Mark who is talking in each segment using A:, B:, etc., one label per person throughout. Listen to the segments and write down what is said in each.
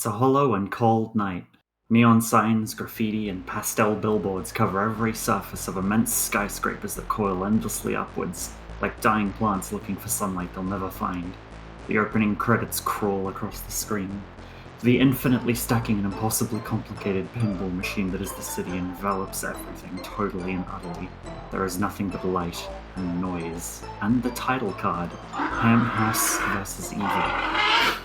A: It's a hollow and cold night. Neon signs, graffiti, and pastel billboards cover every surface of immense skyscrapers that coil endlessly upwards, like dying plants looking for sunlight they'll never find. The opening credits crawl across the screen. The infinitely stacking and impossibly complicated pinball machine that is the city envelops everything totally and utterly. There is nothing but light and noise, and the title card, HAMHOUSE vs. Evil.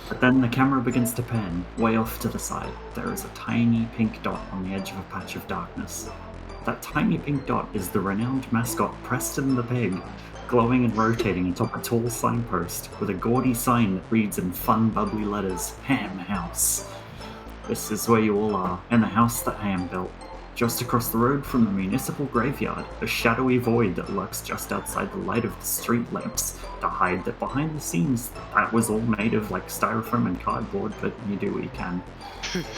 A: But then the camera begins to pan, way off to the side. There is a tiny pink dot on the edge of a patch of darkness. That tiny pink dot is the renowned mascot Preston the Pig, glowing and rotating atop a tall signpost with a gaudy sign that reads in fun, bubbly letters, Ham House. This is where you all are, in the house that Ham built. Just across the road from the municipal graveyard, a shadowy void that lurks just outside the light of the street lamps to hide that behind the scenes that was all made of like styrofoam and cardboard, but you do what you can.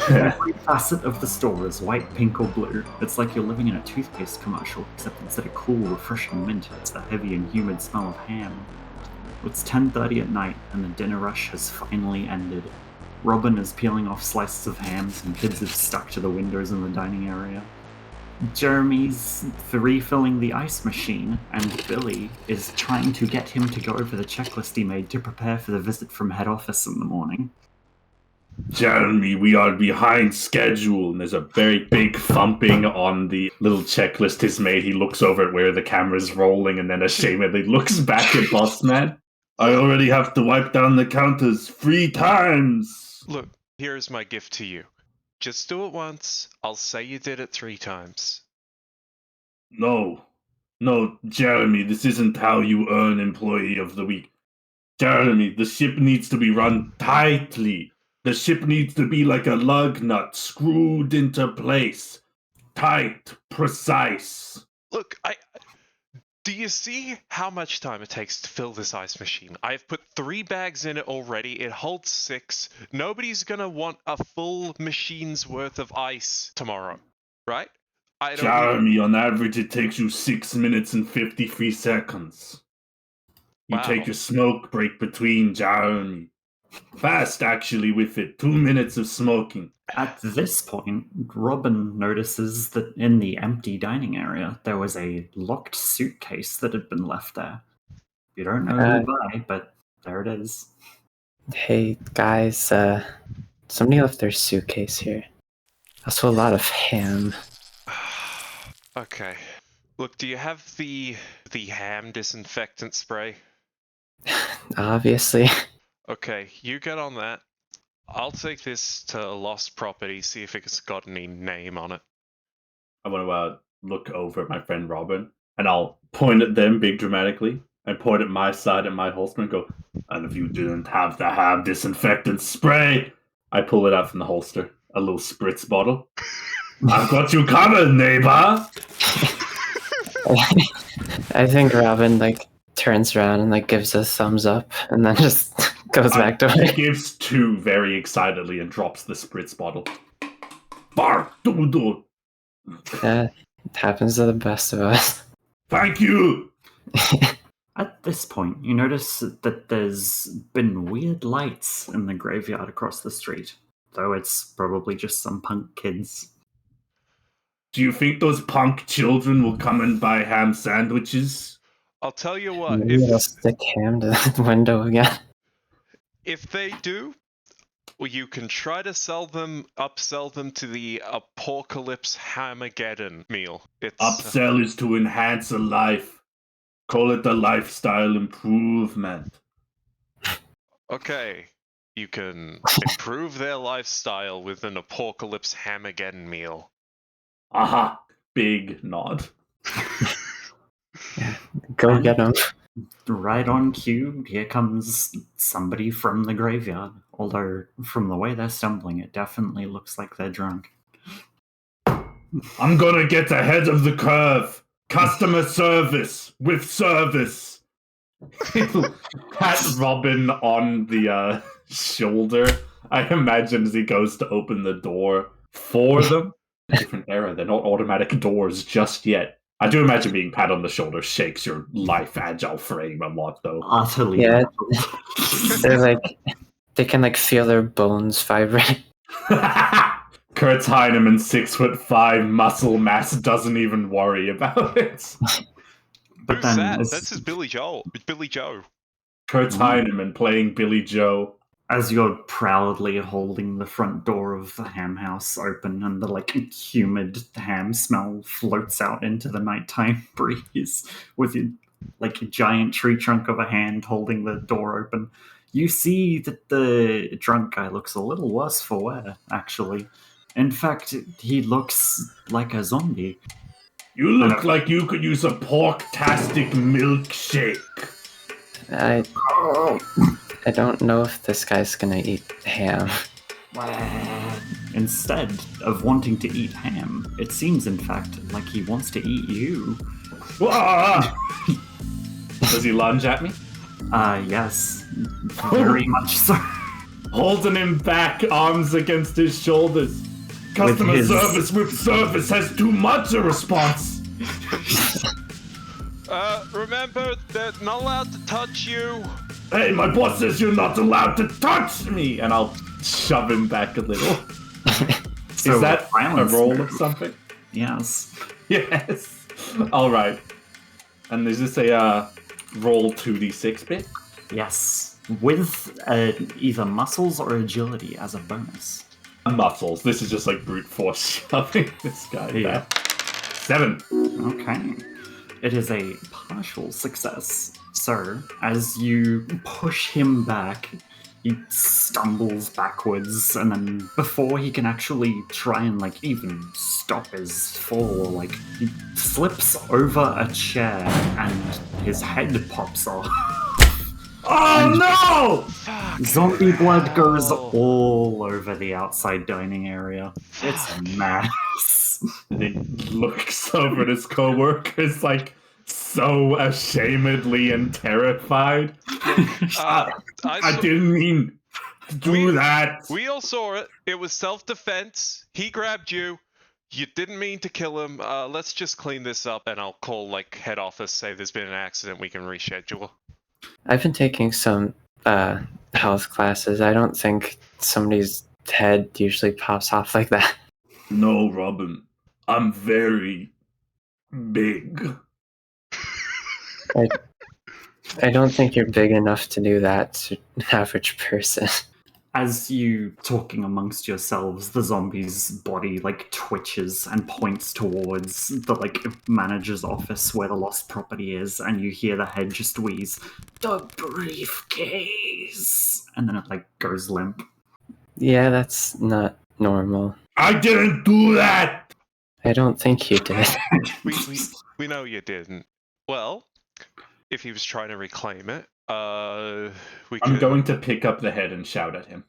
A: Every facet of the store is white, pink, or blue. It's like you're living in a toothpaste commercial, except instead of cool, refreshing mint, it's the heavy and humid smell of ham. It's 10:30 at night, and the dinner rush has finally ended. Robin is peeling off slices of ham, and kids have stuck to the windows in the dining area. Jeremy's refilling the ice machine, and Billy is trying to get him to go over the checklist he made to prepare for the visit from head office in the morning.
B: Jeremy, we are behind schedule, and there's a very big thumping on the little checklist he's made. He looks over at where the camera's rolling, and then ashamedly looks back at Bossman. I already have to wipe down the counters 3 times!
C: Look, here's my gift to you. Just do it once, I'll say you did it 3 times.
B: No, Jeremy, this isn't how you earn Employee of the Week. Jeremy, the ship needs to be run tightly. The ship needs to be like a lug nut, screwed into place. Tight, precise.
C: Look, do you see how much time it takes to fill this ice machine? I've put 3 bags in it already. It holds 6. Nobody's gonna want a full machine's worth of ice tomorrow, right?
B: Jeremy, on average, it takes you 6 minutes and 53 seconds. You take your smoke break between, Jeremy. Fast, actually, with it. 2 minutes of smoking.
A: At this point, Robin notices that in the empty dining area, there was a locked suitcase that had been left there. You don't know who by, but there it is.
D: Hey, guys, somebody left their suitcase here. Also a lot of ham.
C: Okay. Look, do you have the ham disinfectant spray?
D: Obviously.
C: Okay, you get on that. I'll take this to a lost property, see if it's got any name on it.
B: I want to look over at my friend Robin, and I'll point at them big dramatically, and point at my side and my holster and go, and if you didn't have the ham disinfectant spray, I pull it out from the holster, a little spritz bottle. I've got you covered, neighbor!
D: I think Robin, turns around and, gives a thumbs up, and then just goes back to it.
B: He gives 2 very excitedly and drops the spritz bottle. Bark! Do.
D: It happens to the best of us.
B: Thank you!
A: At this point, you notice that there's been weird lights in the graveyard across the street, though it's probably just some punk kids.
B: Do you think those punk children will come and buy ham sandwiches?
C: I'll tell you what,
D: Maybe I'll stick ham to the window again.
C: If they do, well, you can try to upsell them to the Apocalypse Hamageddon meal.
B: Upsell is to enhance a life. Call it a lifestyle improvement.
C: Okay, you can improve their lifestyle with an Apocalypse Hamageddon meal.
B: Aha, big nod.
D: Go get them.
A: Right on cue, here comes somebody from the graveyard. Although, from the way they're stumbling, it definitely looks like they're drunk.
B: I'm gonna get ahead of the curve. Customer service with service. Pat Robin on the shoulder, I imagine, as he goes to open the door for them. Different era, they're not automatic doors just yet. I do imagine being pat on the shoulder shakes your life agile frame a lot, though.
A: Utterly.
D: Yeah, they can feel their bones vibrate.
B: Kurt Heineman, 6'5", muscle mass, doesn't even worry about it.
A: But
C: Who's
A: then,
C: that?
A: as,
C: That's his Billy Joe. Billy Joe.
B: Kurt Heineman playing Billy Joe.
A: as you're proudly holding the front door of the ham house open and the humid ham smell floats out into the nighttime breeze with your a giant tree trunk of a hand holding the door open, you see that the drunk guy looks a little worse for wear, actually. In fact, he looks like a zombie.
B: You look like you could use a pork-tastic milkshake.
D: I don't know if this guy's gonna eat ham.
A: Instead of wanting to eat ham, it seems, in fact, like he wants to eat you.
B: Does he lunge at me?
A: Yes. Very much so.
B: Holding him back, arms against his shoulders. Customer service with service has too much a response.
C: Remember, they're not allowed to touch you.
B: Hey, my boss says you're not allowed to touch me! And I'll shove him back a little.
A: So
B: is that a roll
A: move.
B: of something?
A: Yes.
B: Yes. Alright. And is this a roll 2d6 bit?
A: Yes. With either muscles or agility as a bonus.
B: Muscles. This is just like brute force shoving this guy back. 7.
A: Okay. It is a partial success. So, as you push him back, he stumbles backwards, and then before he can actually try and even stop his fall, he slips over a chair and his head pops off.
B: Oh no!
A: Zombie blood goes all over the outside dining area. It's a mess.
B: And he looks over at his co-workers so ashamedly and terrified. I didn't mean to do that.
C: We all saw it. It was self-defense. He grabbed you. You didn't mean to kill him. Let's just clean this up, and I'll call head office, say there's been an accident. We can reschedule.
D: I've been taking some health classes. I don't think somebody's head usually pops off like that.
B: No, Robin. I'm very big.
D: I don't think you're big enough to do that to an average person.
A: As you talking amongst yourselves, the zombie's body twitches and points towards the manager's office where the lost property is, and you hear the head just wheeze, "The briefcase," and then it goes limp.
D: Yeah, that's not normal.
B: I didn't do that.
D: I don't think you did.
C: We know you didn't. Well, if he was trying to reclaim it, I'm
B: going to pick up the head and shout at him.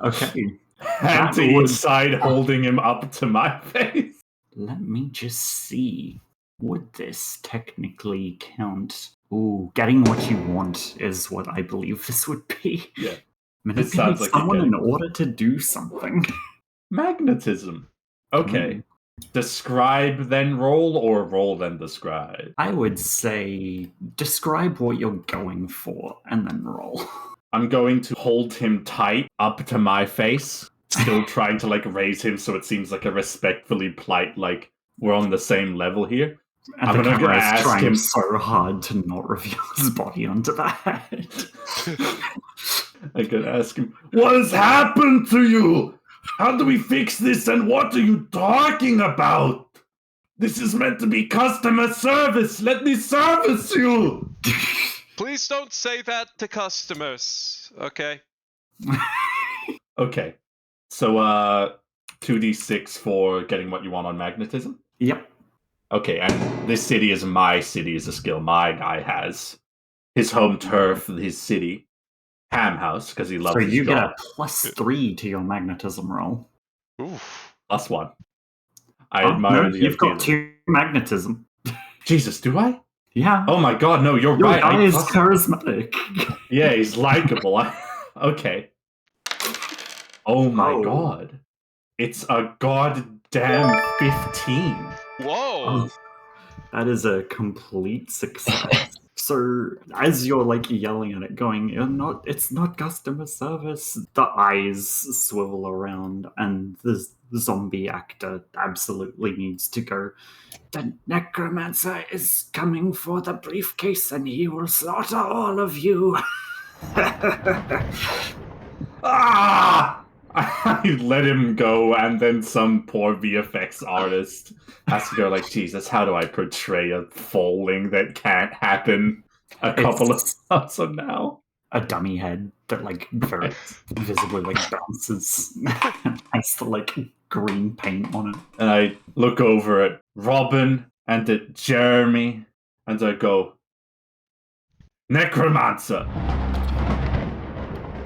A: Okay.
B: Hand to each side, holding him up to my face.
A: Let me just see. Would this technically count? Ooh, getting what you want is what I believe this would be.
B: Yeah.
A: Manipulate
B: sounds like
A: someone in order to do something.
B: Magnetism. Okay. Describe then roll, or roll then describe?
A: I would say describe what you're going for and then roll.
B: I'm going to hold him tight up to my face, still trying to raise him so it seems like a respectfully polite, we're on the same level here.
A: And
B: I'm
A: the
B: gonna ask
A: trying
B: him
A: so hard to not reveal his body onto the head.
B: I could ask him, what has happened to you? How do we fix this, and what are you talking about? This is meant to be customer service. Let me service you.
C: Please don't say that to customers, okay?
B: Okay. So, 2d6 for getting what you want on magnetism?
A: Yep.
B: Okay, and this city is my city as a skill. My guy has his home turf, his city. HAMHOUSE, because he loves his
A: So you get
B: job.
A: a +3 to your magnetism roll.
C: Oof.
B: +1. I admire the
A: you've got
B: idea.
A: 2 magnetism.
B: Jesus, do I?
A: Yeah.
B: Oh my god, no, you're
A: Your
B: right.
A: guy is charismatic.
B: Yeah, he's likable. Okay. Oh my
A: Oh.
B: god. It's a goddamn 15.
C: Whoa!
A: That is a complete success. So as you're like yelling at it, going, it's not customer service, the eyes swivel around, and the zombie actor absolutely needs to go. The necromancer is coming for the briefcase, and he will slaughter all of you.
B: Ah! I let him go, and then some poor VFX artist has to go like, Jesus, how do I portray a falling that can't happen a couple of months from now?
A: A dummy head that like very visibly like bounces, has the like green paint on it.
B: And I look over at Robin and at Jeremy, and I go, Necromancer!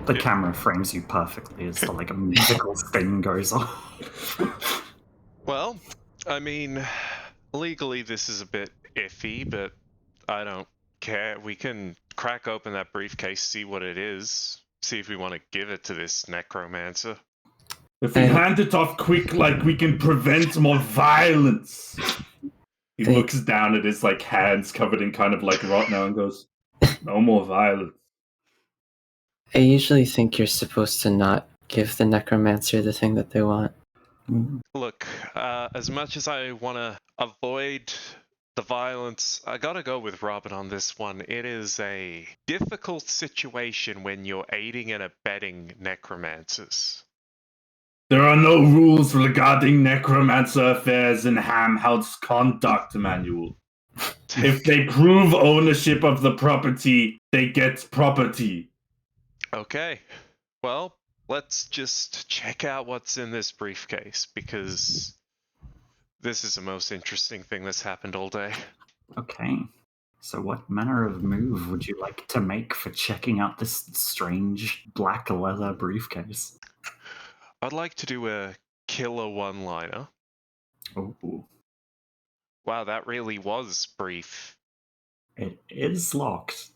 A: The camera frames you perfectly as the like a musical thing goes off.
C: Well, I mean, legally this is a bit iffy, but I don't care. We can crack open that briefcase, see what it is, see if we want to give it to this necromancer.
B: If we hand it off quick, like, we can prevent more violence. He looks down at his like hands covered in kind of like rot now and goes, no more violence.
D: I usually think you're supposed to not give the necromancer the thing that they want.
C: Look, as much as I want to avoid the violence, I gotta go with Robin on this one. It is a difficult situation when you're aiding and abetting necromancers.
B: There are no rules regarding necromancer affairs in HAMHOUSE conduct manual. If they prove ownership of the property, they get property.
C: Okay, well, let's just check out what's in this briefcase, because this is the most interesting thing that's happened all day.
A: Okay. So what manner of move would you like to make for checking out this strange black leather briefcase?
C: I'd like to do a killer one-liner.
A: Oh,
C: Wow, that really was brief.
A: it is locked.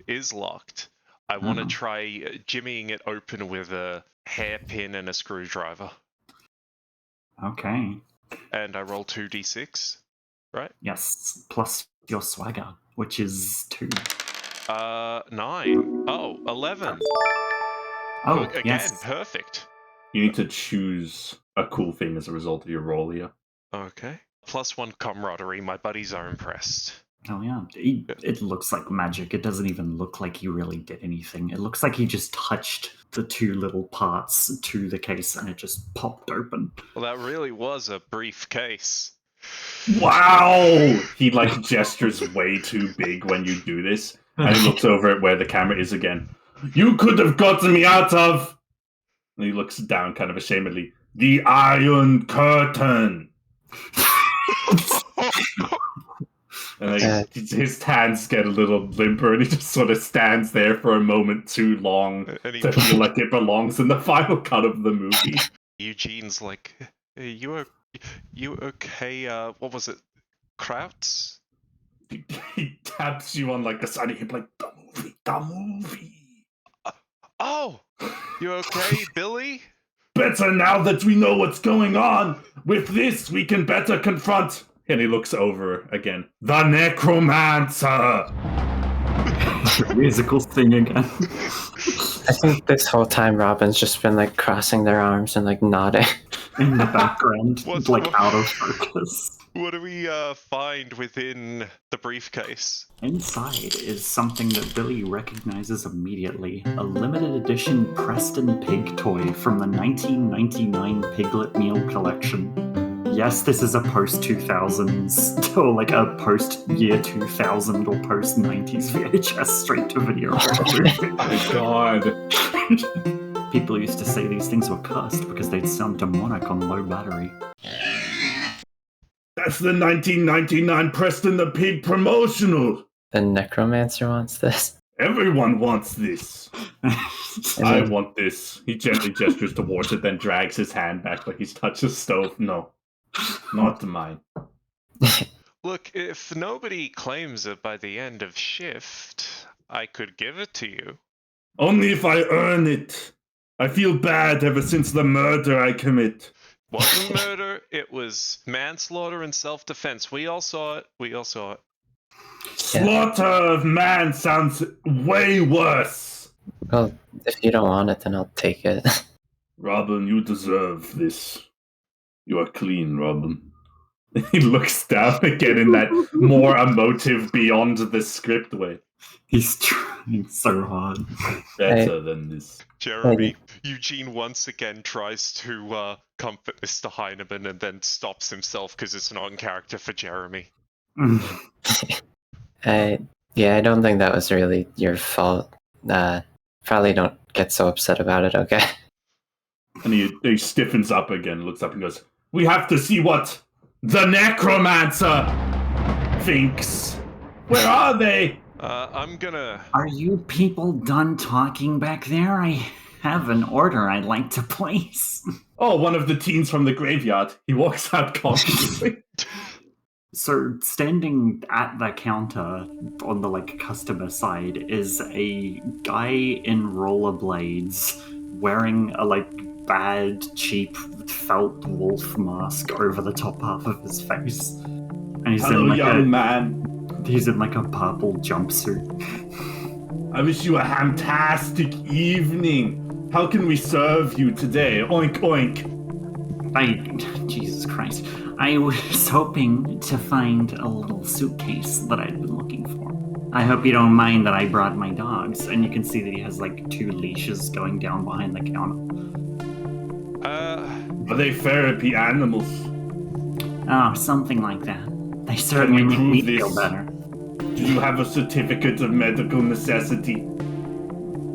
C: Is locked. I want to try jimmying it open with a hairpin and a screwdriver.
A: Okay.
C: And I roll 2d6, right?
A: Yes, plus your swagger, which is 2.
C: 9. Oh, 11.
A: Oh,
C: Again,
A: yes.
C: perfect.
B: You need to choose a cool thing as a result of your roll here.
C: Okay. +1 camaraderie. My buddies are impressed.
A: Oh yeah, it looks like magic. It doesn't even look like you really did anything. It looks like you just touched the 2 little parts to the case and it just popped open.
C: Well, that really was a brief case.
B: Wow! He like gestures way too big when you do this, and he looks over at where the camera is again. You could have gotten me out of... And he looks down kind of ashamedly. The Iron Curtain! And like, his hands get a little limper, and he just sort of stands there for a moment too long to feel like it belongs in the final cut of the movie.
C: Eugene's like, hey, you okay? What was it? Krauts?
B: He taps you on like the side of your hip, like, the movie.
C: Oh, you okay, Billy?
B: Better now that we know what's going on. With this, we can better confront... And he looks over again. The Necromancer!
A: Musical thing again.
D: I think this whole time Robin's just been like crossing their arms and like nodding.
A: In the background, out of focus.
C: What do we find within the briefcase?
A: Inside is something that Billy recognizes immediately. A limited edition Preston Pig toy from the 1999 Piglet Meal Collection. Yes, this is a post-2000s, or like a post-year 2000 or post-90s VHS straight-to-video movie.
B: Oh my god.
A: People used to say these things were cursed because they'd sound demonic on low battery.
B: That's the 1999 Preston the Pig promotional.
D: The necromancer wants this.
B: Everyone wants this. I want this. He gently gestures towards it, then drags his hand back like he's touched the stove. No. Not mine.
C: Look, if nobody claims it by the end of shift, I could give it to you.
B: Only if I earn it. I feel bad ever since the murder I commit.
C: Wasn't murder, it was manslaughter and self-defense. We all saw it.
B: Slaughter of man sounds way worse.
D: Well, if you don't want it, then I'll take it.
B: Robin, you deserve this. You are clean, Robin. He looks down again in that more emotive, beyond the script way.
A: He's trying so hard.
B: Better than this.
C: Jeremy, Eugene once again tries to comfort Mr. Heinemann and then stops himself because it's not in character for Jeremy.
D: I don't think that was really your fault. Probably don't get so upset about it, okay?
B: And he stiffens up again, looks up and goes, "We have to see what the necromancer thinks. Where are they?"
C: I'm gonna...
A: Are you people done talking back there? I have an order I'd like to place.
B: Oh, one of the teens from the graveyard. He walks out confidently.
A: So, standing at the counter on the customer side is a guy in rollerblades wearing a bad, cheap felt wolf mask over the top half of his face. And he's
B: Hello,
A: in
B: young man.
A: He's in a purple jumpsuit.
B: I wish you a fantastic evening. How can we serve you today? Oink, oink.
A: Jesus Christ. I was hoping to find a little suitcase that I'd been looking for. I hope you don't mind that I brought my dogs. And you can see that he has 2 leashes going down behind the counter.
B: Are they therapy animals?
A: Oh, something like that. They certainly make me feel better.
B: Do you have a certificate of medical necessity?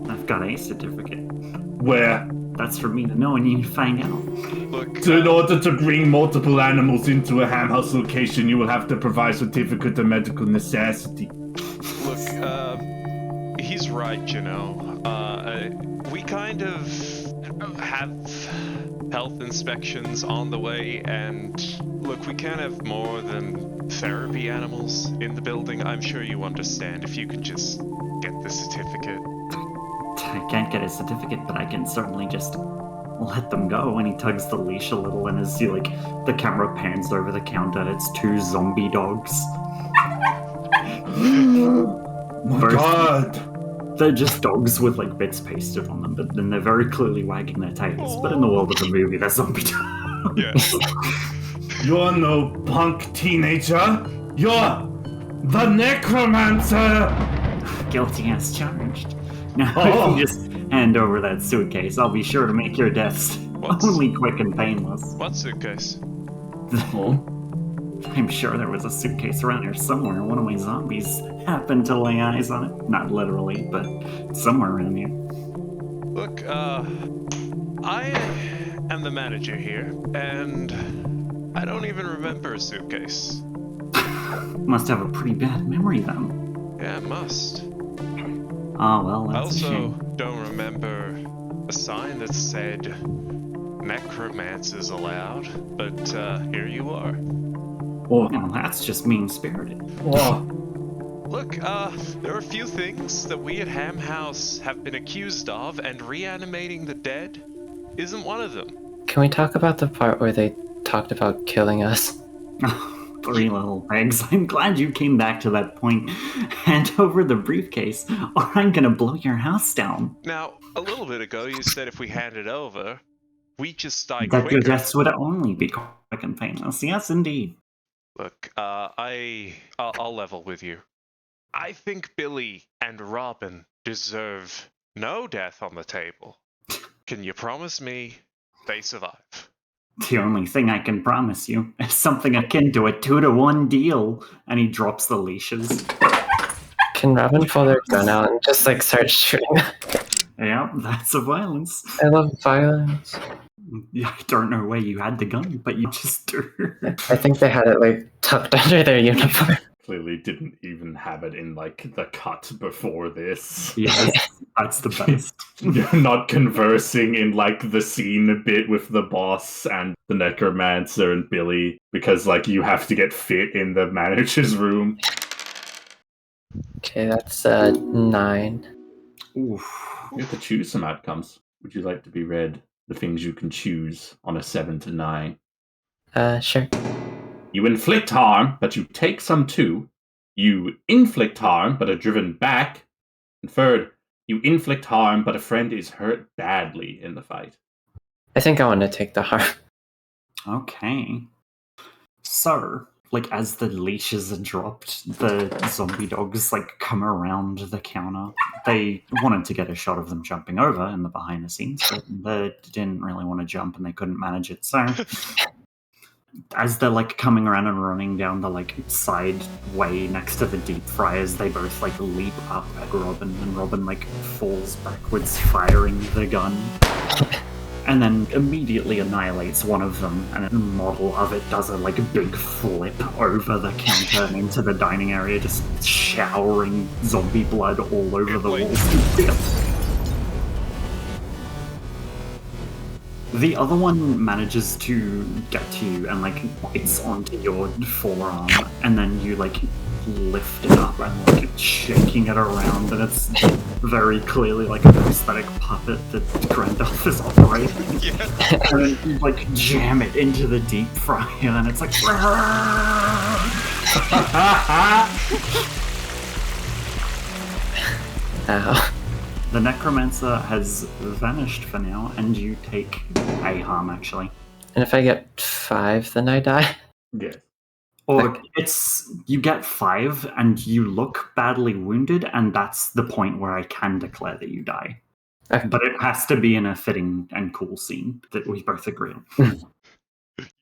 A: I've got a certificate.
B: Where?
A: That's for me to know and you to find out.
C: Look,
B: So in order to bring multiple animals into a HAMHOUSE location, you will have to provide certificate of medical necessity.
C: Look, he's right, you know. We kind of have health inspections on the way, and look, we can't have more than therapy animals in the building. I'm sure you understand if you can just get the certificate.
A: I can't get a certificate, but I can certainly just let them go. And he tugs the leash a little, and as the camera pans over the counter, it's 2 zombie dogs.
B: My God!
A: They're just dogs with bits pasted on them, but then they're very clearly wagging their tails. But in the world of the movie, they're zombie dogs.
C: Yes.
B: You're no punk teenager. You're the necromancer.
A: Guilty as charged. Now,
B: Oh.
A: if you just hand over that suitcase, I'll be sure to make your deaths only quick and painless.
C: What suitcase?
B: Oh.
A: I'm sure there was a suitcase around here somewhere. One of my zombies happened to lay eyes on it. Not literally, but somewhere around here.
C: Look, I am the manager here, and I don't even remember a suitcase.
A: Must have a pretty bad memory then.
C: Yeah, I must.
A: Oh, well,
C: I
A: that's a
C: also
A: shame.
C: don't remember a sign that said necromancers allowed, but here you are.
B: Oh.
A: Well, that's just mean-spirited.
B: Oh.
C: Look, there are a few things that we at HAMHOUSE have been accused of, and reanimating the dead isn't one of them.
D: Can we talk about the part where they talked about killing us?
A: 3 little pigs. I'm glad you came back to that point. Hand over the briefcase, or I'm gonna blow your house down.
C: Now, a little bit ago, you said if we hand it over, we just die
A: That your
C: quicker.
A: deaths would only be quick and painless. Yes, indeed.
C: Look, I'll level with you. I think Billy and Robin deserve no death on the table. Can you promise me they survive?
A: The only thing I can promise you is something akin to a 2-to-1 deal. And he drops the leashes.
D: Can Robin pull their gun out and just start shooting?
A: Yeah, that's a violence.
D: I love violence.
A: Yeah, I don't know where you had the gun, but you just do.
D: I think they had it tucked under their uniform.
B: Clearly didn't even have it in the cut before this.
A: Yes, that's the best.
B: You're not conversing in the scene bit with the boss and the necromancer and Billy because you have to get fit in the manager's room.
D: Okay, that's 9.
A: Oof.
B: You have to choose some outcomes. Would you like to be read the things you can choose on a 7 to 9?
D: Sure.
B: You inflict harm, but you take some too. you inflict harm but are driven back. And third, you inflict harm but a friend is hurt badly in the fight.
D: I think I want to take the harm.
A: Okay. So, like, as the leashes are dropped, the zombie dogs, like, come around the counter. They wanted to get a shot of them jumping over in the behind the scenes, but they didn't really want to jump and they couldn't manage it, so... As they're, like, coming around and running down the, like, side way next to the deep fryers, they both, like, leap up at Robin, and Robin, like, falls backwards, firing the gun. And then immediately annihilates one of them, and a model of it does a, like, big flip over the counter and into the dining area, just showering zombie blood all over the walls. The other one manages to get to you and, like, bites onto your forearm, and then you, like, lift it up and, like, shaking it around, and it's very clearly, like, a prosthetic puppet that Grandolph is operating.
C: Yeah.
A: And then you, like, jam it into the deep fryer, and it's like...
D: Ow.
A: The Necromancer has vanished for now, and you take a harm, actually.
D: And if I get 5, then I die?
B: Yes.
A: Or it's... you get 5, and you look badly wounded, and that's the point where I can declare that you die.
D: Okay.
A: But it has to be in a fitting and cool scene that we both agree on.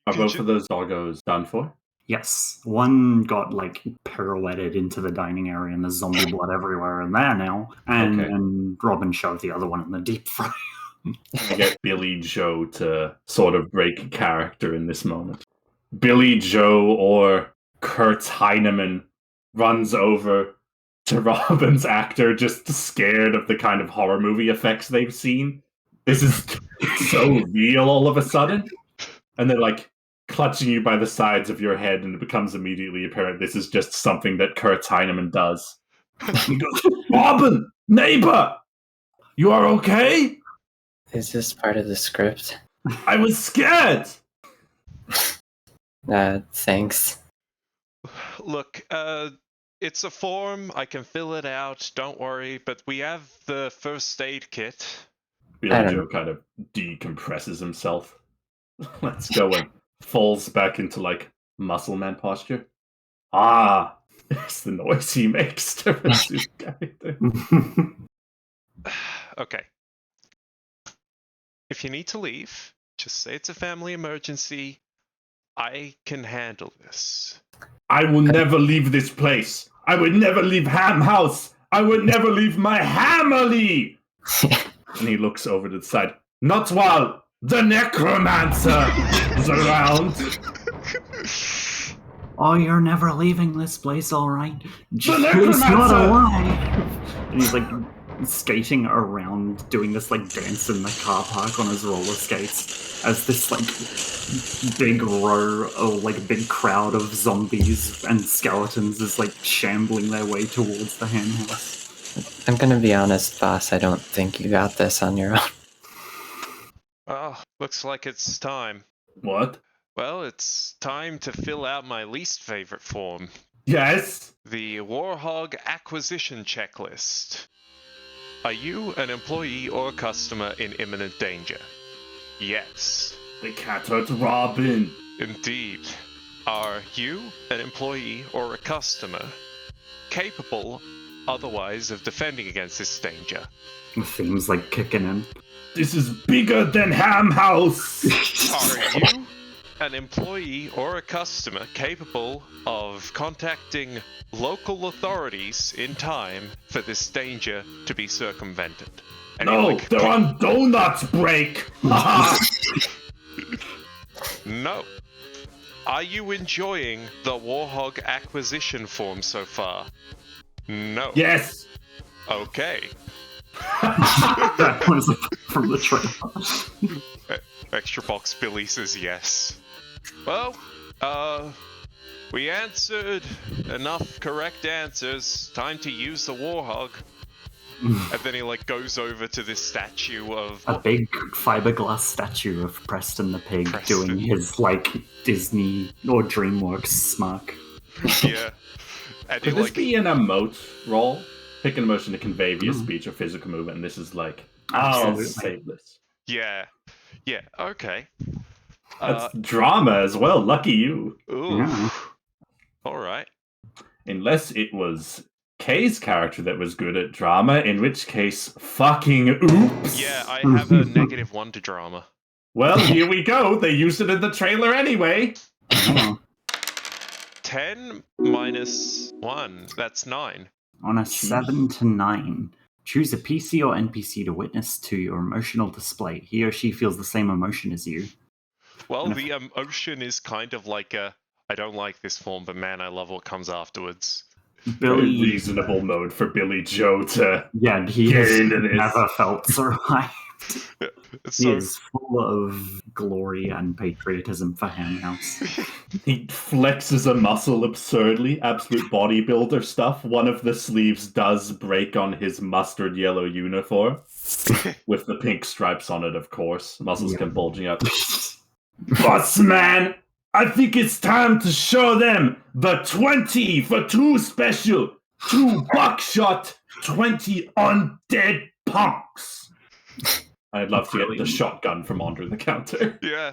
B: Are both of those doggos done for?
A: Yes, one got, like, pirouetted into the dining area and there's zombie blood everywhere in there now. And,
B: Okay.
A: and Robin shoved the other one in the deep fryer.
B: I get Billy Joe to sort of break character in this moment. Billy Joe or Kurt Heinemann runs over to Robin's actor, just scared of the kind of horror movie effects they've seen. This is so real all of a sudden. And they're like clutching you by the sides of your head, and it becomes immediately apparent this is just something that Kurt Heinemann does. He goes, Robin, neighbor, you are okay?
D: Is this part of the script?
B: I was scared.
D: Thanks.
C: Look, it's a form. I can fill it out. Don't worry. But we have the first aid kit.
B: Billy Joe kind of decompresses himself. Let's go and falls back into like muscle man posture. Ah, it's the noise he makes to resume character.
C: Okay. If you need to leave, just say it's a family emergency. I can handle this.
B: I will never leave this place. I would never leave HAMHOUSE. I would never leave my family. And he looks over to the side. Not while the necromancer is around.
A: Oh, you're never leaving this place, all right?
B: The
A: He's
B: necromancer!
A: not alive. And he's like skating around, doing this like dance in the car park on his roller skates, as this like big row or like big crowd of zombies and skeletons is like shambling their way towards the ham house.
D: I'm gonna be honest, boss. I don't think you got this on your own.
C: Well, looks like it's time.
B: What?
C: Well, it's time to fill out my least favorite form.
B: Yes?
C: The Warhog Acquisition Checklist. Are you an employee or a customer in imminent danger? Yes.
B: The cat hurt Robin.
C: Indeed. Are you an employee or a customer capable otherwise of defending against this danger?
A: The theme's like kicking in.
B: This is bigger than HAMHOUSE.
C: Are you an employee or a customer capable of contacting local authorities in time for this danger to be circumvented? And
B: No,
C: you're like,
B: they're on donut break.
C: No. Are you enjoying the Warhog acquisition form so far? No.
B: Yes.
C: Okay.
A: That was from the trailer.
C: Extra box Billy says yes. Well, we answered enough correct answers. Time to use the Warhog. And then he like goes over to this statue of
A: A big fiberglass statue of Preston the pig doing his like Disney or DreamWorks smirk.
C: yeah. And
B: Could
C: you
B: this be an emote roll? Pick an emotion to convey via
A: Mm.
B: speech or physical movement, and this is like,
A: Absolutely.
B: I'll save this.
C: yeah, okay.
B: That's drama as well. Lucky you.
C: Ooh.
A: Yeah.
C: All right.
B: Unless it was Kay's character that was good at drama, in which case, fucking oops.
C: Yeah, I have a -1 to drama.
B: Well, here we go. They used it in the trailer anyway.
A: Oh.
C: 10 minus 1. That's 9.
A: On a
B: Jeez.
A: 7 to 9, choose a PC or NPC to witness to your emotional display. He or she feels the same emotion as you.
C: Well,
A: And
C: the emotion is kind of like a, I don't like this form, but man, I love what comes afterwards.
B: Very
A: Billy,
B: reasonable mode for Billy Joe to
A: yeah, he
B: get
A: has
B: into this.
A: never felt so hyped. He
C: So,
A: is full of glory and patriotism for HAMHOUSE.
B: He flexes a muscle absurdly, absolute bodybuilder stuff. One of the sleeves does break on his mustard yellow uniform, with the pink stripes on it, of course. Muscles
A: Yeah.
B: come bulging up. Boss man, I think it's time to show them the 20 for 2 special. 2 buckshot, 20 undead punks. I'd love to get the
A: Brilliant.
B: shotgun from under the counter.
C: yeah.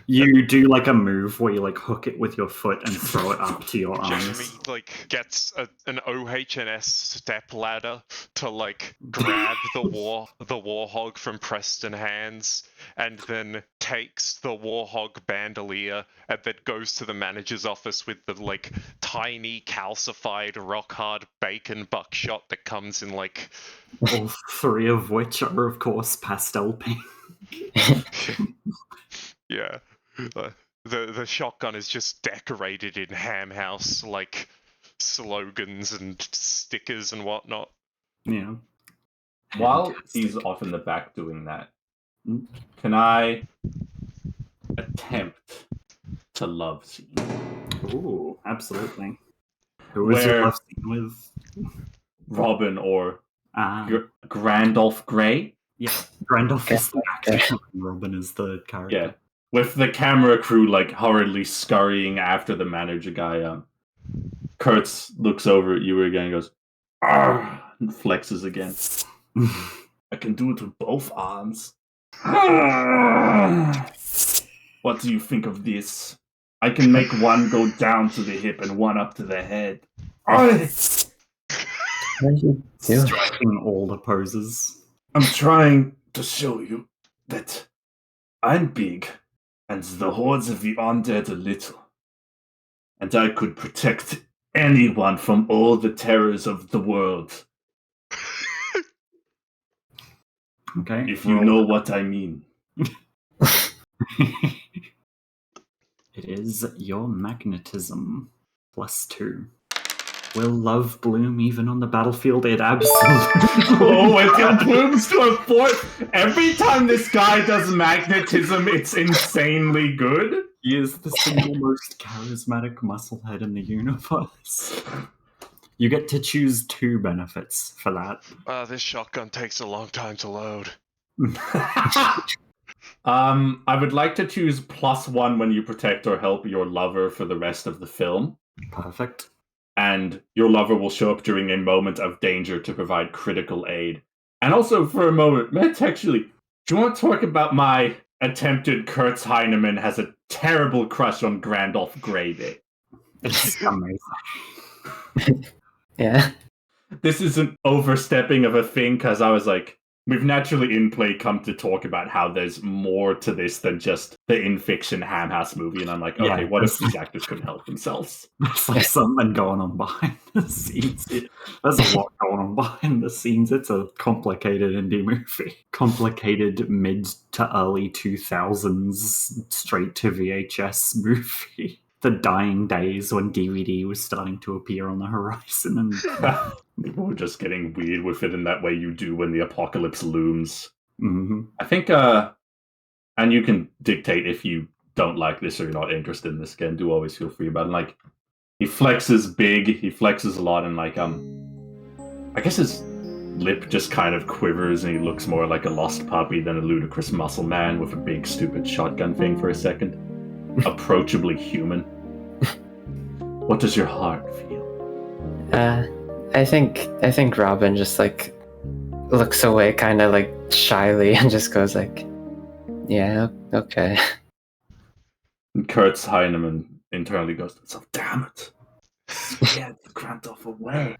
A: You do like a move where you like hook it with your foot and throw it up to your
C: Jeremy
A: arms.
C: like gets an OHS step ladder to like grab the warhog from Preston hands, and then takes the warhog bandolier and then goes to the manager's office with the like tiny calcified rock hard bacon buckshot that comes in like
A: All 3 of which are of course pastel pink.
C: yeah. The shotgun is just decorated in HAMHOUSE like slogans and stickers and whatnot.
A: Yeah.
B: While
A: Fantastic.
B: he's off in the back doing that,
A: Mm.
B: can I attempt to love scene?
A: Ooh, absolutely. Who is your
B: Where-
A: love scene with?
B: Robin or
A: Ah,
B: Grandolph Grey?
A: yeah. Randolph is the
D: Okay.
A: actor, and Robin is the character.
B: Yeah. With the camera crew like hurriedly scurrying after the manager guy. Kurtz looks over at you again and goes, "Arr!" and flexes again. I can do it with both arms. What do you think of this? I can make one go down to the hip and one up to the head.
D: What are you doing?
A: Striking all the poses.
B: I'm trying to show you that I'm big and the hordes of the undead are little. And I could protect anyone from all the terrors of the world,
A: Okay.
B: if you know what I mean.
A: It is your magnetism +2. Will love bloom even on the battlefield? It absolutely.
B: Oh, it blooms to a 4. Every time this guy does magnetism, it's insanely good.
A: He is the single most charismatic musclehead in the universe. You get to choose 2 benefits for that.
C: This shotgun takes a long time to load.
B: I would like to choose +1 when you protect or help your lover for the rest of the film.
A: Perfect.
B: And your lover will show up during a moment of danger to provide critical aid. And also, for a moment, textually, do you want to talk about my attempted Kurtz Heinemann has a terrible crush on Grandolph Grey bit?
A: It's amazing.
D: Yeah.
B: This is an overstepping of a thing, because I was like, we've naturally in play come to talk about how there's more to this than just the in-fiction HAMHOUSE movie, and I'm like, okay,
A: Yeah,
B: what if
A: that's-
B: these actors couldn't help themselves?
A: There's like something going on behind the scenes. There's a lot going on behind the scenes. It's a complicated indie movie. Complicated mid to early 2000s straight to VHS movie. The dying days when DVD was starting to appear on the horizon. And
B: People were just getting weird with it in that way you do when the apocalypse looms.
A: Mhm.
B: I think, and you can dictate if you don't like this or you're not interested in this again, do always feel free about it. Like, he flexes big, he flexes a lot, and like, I guess his lip just kind of quivers and he looks more like a lost puppy than a ludicrous muscle man with a big stupid shotgun thing for a second. Approachably human. What does your heart feel?
D: I think Robin just like looks away kind of like shyly and just goes like, yeah, okay.
B: And Kurtz Heinemann internally goes to himself, damn it. Scared the Grantoff away.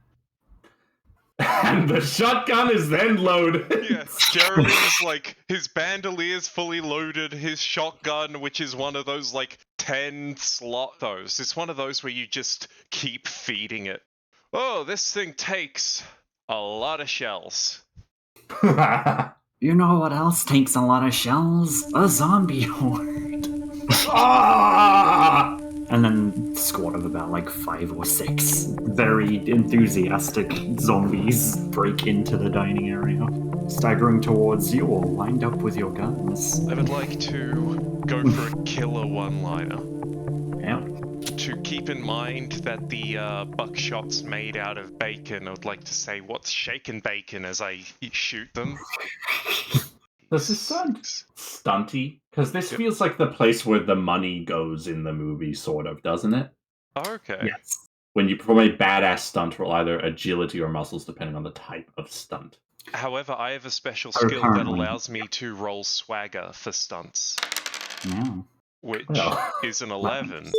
B: And the shotgun is then loaded.
C: Yes, Jeremy's like, his bandoleer's fully loaded, his shotgun, which is one of those like 10 slot those. It's one of those where you just keep feeding it. Oh, this thing takes a lot of shells.
A: You know what else takes a lot of shells? A zombie horde.
B: Ah!
A: And then a squad of about like 5 or 6 very enthusiastic zombies break into the dining area, staggering towards you all lined up with your guns.
C: I would like to go for a killer one-liner.
A: Yeah.
C: To keep in mind that the buckshot's made out of bacon, I would like to say, what's shaken bacon as I shoot them?
B: Does this sound stunty? Because this feels like the place where the money goes in the movie, sort of, doesn't it?
C: Okay.
A: Yes.
B: When you perform a badass stunt, roll either agility or muscles, depending on the type of stunt.
C: However, I have a special
A: Oh,
C: skill that
A: currently.
C: allows me to roll swagger for stunts,
A: Yeah.
C: which
B: Well.
C: is an 11.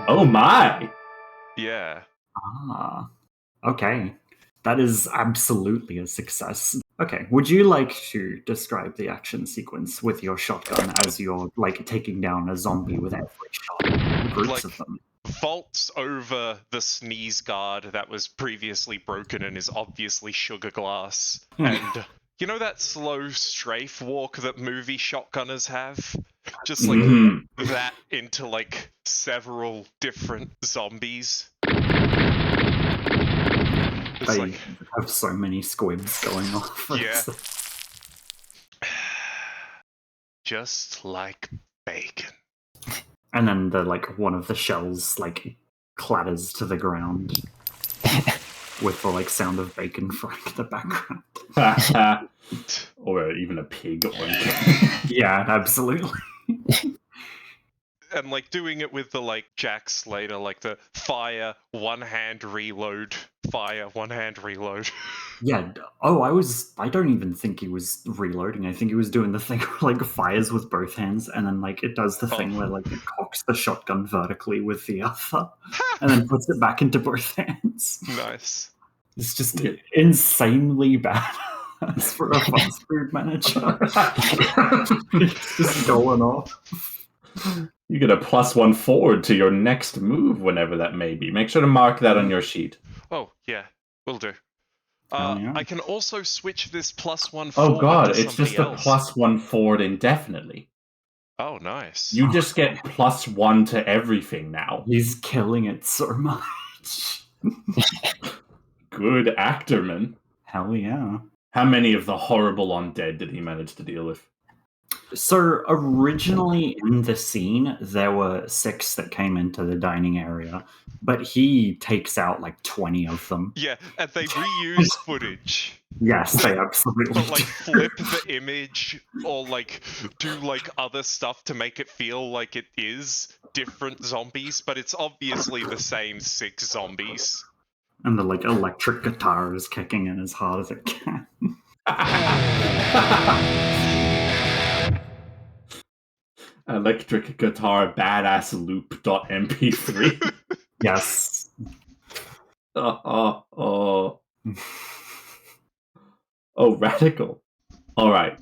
B: Oh my!
C: Yeah.
A: Ah. Okay. That is absolutely a success. Okay, would you like to describe the action sequence with your shotgun as you're, like, taking down a zombie with every shot? Groups
C: Like-
A: of them.
C: Vaults over the sneeze guard that was previously broken and is obviously sugar glass. And you know that slow strafe walk that movie shotgunners have? Just like
B: Mhm.
C: that into like several different zombies. It's
A: They
C: like,
A: have so many squibs going off.
C: yeah. Just like bacon.
A: And then one of the shells like clatters to the ground with the like sound of bacon frying in the background.
B: Or even a pig. Or
A: Yeah, absolutely.
C: And like doing it with the like Jack Slater, like the fire, one hand reload, fire, one hand reload.
A: Yeah. Oh, I don't even think he was reloading. I think he was doing the thing where like fires with both hands, and then like it does the thing where like it cocks the shotgun vertically with the other, and then puts it back into both hands.
C: Nice.
A: It's just insanely bad for a fast food manager. It's just going off.
B: You get a +1 forward to your next move, whenever that may be. Make sure to mark that on your sheet.
C: Oh, yeah, will do.
A: Yeah.
C: I can also switch this +1
B: Oh
C: forward
B: god,
C: to
B: it's just
C: somebody
B: a
C: else.
B: +1 forward indefinitely.
C: Oh, nice.
B: You just get +1 to everything now.
A: He's killing it so much.
B: Good actorman.
A: Hell yeah.
B: How many of the horrible undead did he manage to deal with?
A: So originally in the scene, there were 6 that came into the dining area, but he takes out like 20 of them.
C: Yeah, and they reuse footage.
A: Yes, they absolutely
C: But like
A: do.
C: flip the image or like do like other stuff to make it feel like it is different zombies, but it's obviously the same 6 zombies.
A: And the like electric guitar is kicking in as hard as it can.
B: Electric guitar badass loop.mp3.
A: Yes.
B: Oh, radical. Alright.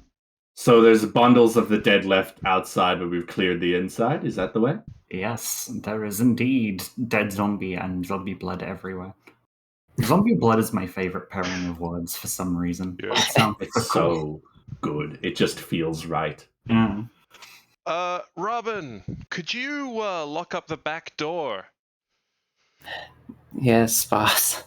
B: So there's bundles of the dead left outside, but we've cleared the inside. Is that the way?
A: Yes, there is indeed dead zombie and zombie blood everywhere. Zombie blood is my favorite pairing of words for some reason.
C: Yeah.
A: It sounds
B: It's so good. It just feels right.
A: Yeah.
C: Robin, could you lock up the back door?
D: Yes, boss.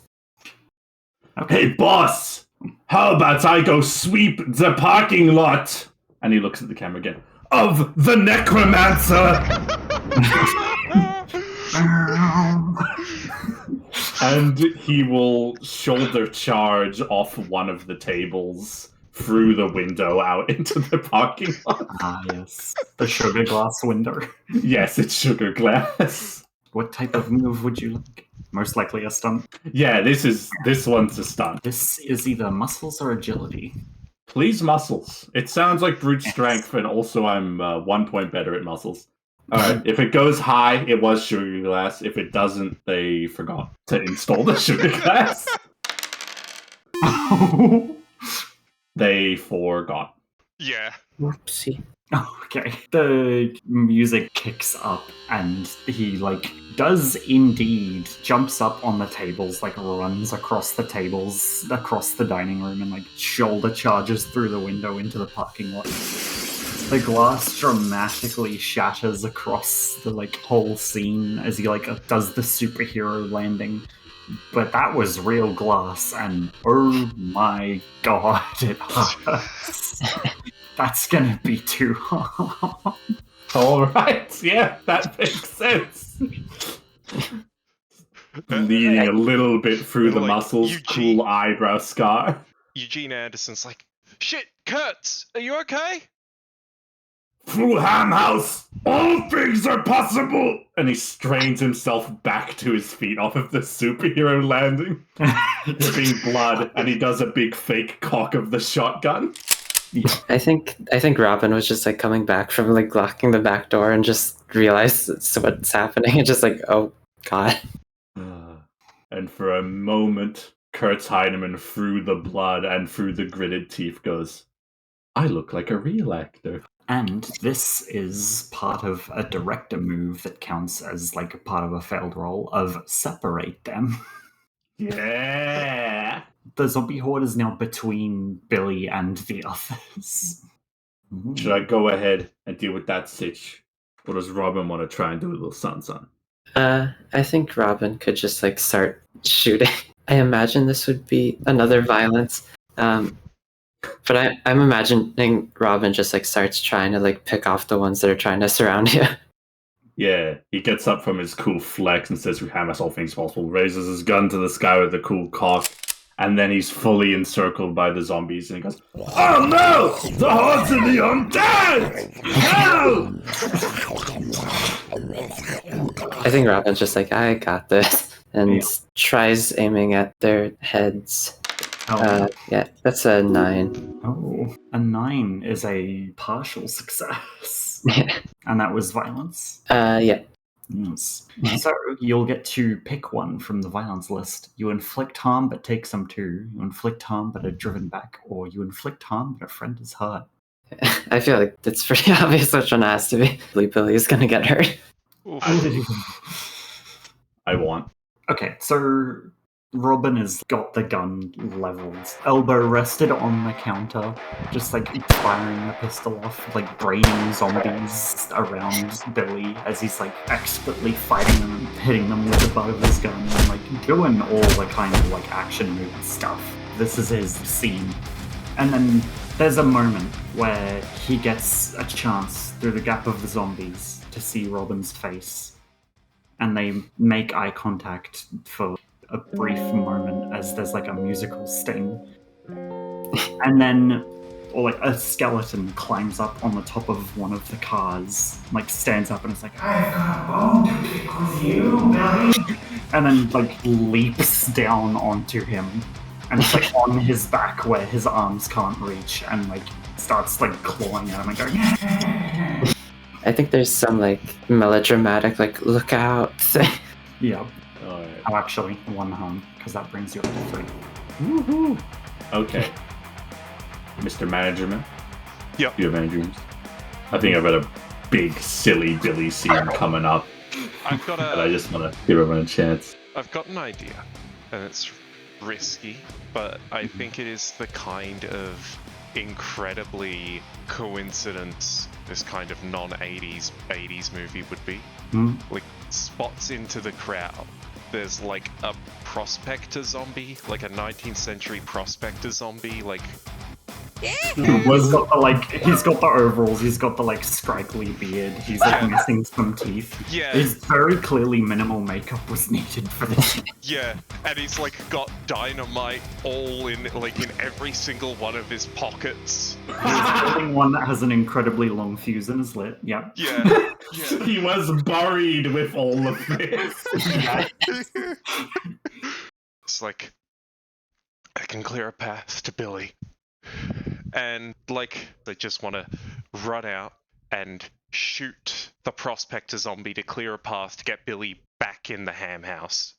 B: Hey, boss! How about I go sweep the parking lot? And he looks at the camera again. Of the necromancer! And he will shoulder charge off one of the tables through the window out into the parking lot.
A: Ah, yes. The sugar glass window.
B: Yes, it's sugar glass.
A: What type of move would you like? Most likely a stunt.
B: Yeah, this one's a stunt.
A: This is either muscles or agility.
B: Please muscles. It sounds like brute
A: Yes.
B: strength, and also I'm 1 point better at muscles. Alright, if it goes high, it was sugar glass. If it doesn't, they forgot to install the sugar glass. They forgot.
C: Yeah.
D: Whoopsie.
A: Okay. The music kicks up and he does indeed jumps up on the tables, runs across the tables, across the dining room and shoulder charges through the window into the parking lot. The glass dramatically shatters across the whole scene as he does the superhero landing. But that was real glass, and oh my god, it hurts. That's gonna be too hard.
B: Alright, yeah, that makes sense. Bleeding a little bit through the muscles,
C: Eugene,
B: cool eyebrow scar.
C: Eugene Anderson's like, shit, Kurtz, are you okay?
B: Through HAMHOUSE, all things are possible! And he strains himself back to his feet off of the superhero landing, dripping blood, and he does a big fake cock of the shotgun.
D: I think Robin was just coming back from locking the back door and just realized what's happening and just oh god.
B: And for a moment, Kurtz Heinemann, through the blood and through the gritted teeth, goes, I look like a real actor.
A: And this is part of a director move that counts as a part of a failed roll of separate them.
B: Yeah!
A: The zombie horde is now between Billy and the others.
B: Should I go ahead and deal with that sitch? Or does Robin want to try and do a little sun?
D: I think Robin could just start shooting. I imagine this would be another violence. But I'm imagining Robin just starts trying to pick off the ones that are trying to surround you.
B: Yeah, he gets up from his cool flex and says, we HAMHOUSE all things possible, raises his gun to the sky with a cool cock, and then he's fully encircled by the zombies, and he goes, oh no! The hordes of the undead! No!
D: I think Robin's just I got this, and tries aiming at their heads. Yeah, that's a 9.
A: Oh, a 9 is a partial success. And that was violence?
D: Yeah.
A: Yes. So you'll get to pick one from the violence list. You inflict harm but take some too. You inflict harm but are driven back, or you inflict harm but a friend is hurt.
D: I feel like it's pretty obvious which one has to be. Billy is gonna get hurt.
B: I want.
A: Okay, so Robin has got the gun leveled, elbow rested on the counter, just firing the pistol off, braining zombies around Billy as he's expertly fighting them and hitting them with the butt of his gun and doing all the kind of action movie stuff. This is his scene. And then there's a moment where he gets a chance through the gap of the zombies to see Robin's face. And they make eye contact for a brief moment as there's a musical sting. And then a skeleton climbs up on the top of one of the cars, stands up and it's I've got a bone to pick with you, Billy. And then leaps down onto him. And it's on his back where his arms can't reach and starts clawing at him and going, yeah.
D: I think there's some melodramatic look out thing.
A: Yeah.
B: Alright.
A: Oh, actually, 1 harm, because that brings you up to 3.
B: Woohoo! Okay. Mr. Managerman?
C: Yep.
B: Do you have any dreams? I think I've got a big, silly Billy scene coming up.
C: I've got
B: And I just want to give everyone a chance.
C: I've got an idea, and it's risky, but I think it is the kind of incredibly coincidence this kind of non-80s movie would be. Spots into the crowd. There's a prospector zombie, a 19th century prospector zombie,
A: He's got the overalls, he's got the like scraggly beard, he's like missing some teeth.
C: Yeah.
A: It's very clearly minimal makeup was needed for this.
C: Yeah, and he's like got dynamite all in every single one of his pockets.
A: He's holding one that has an incredibly long fuse in his lit. Yep.
C: Yeah.
B: He was buried with all of this.
C: It's like, I can clear a path to Billy. And like, they just want to run out and shoot the prospector zombie to clear a path to get Billy back in the ham house.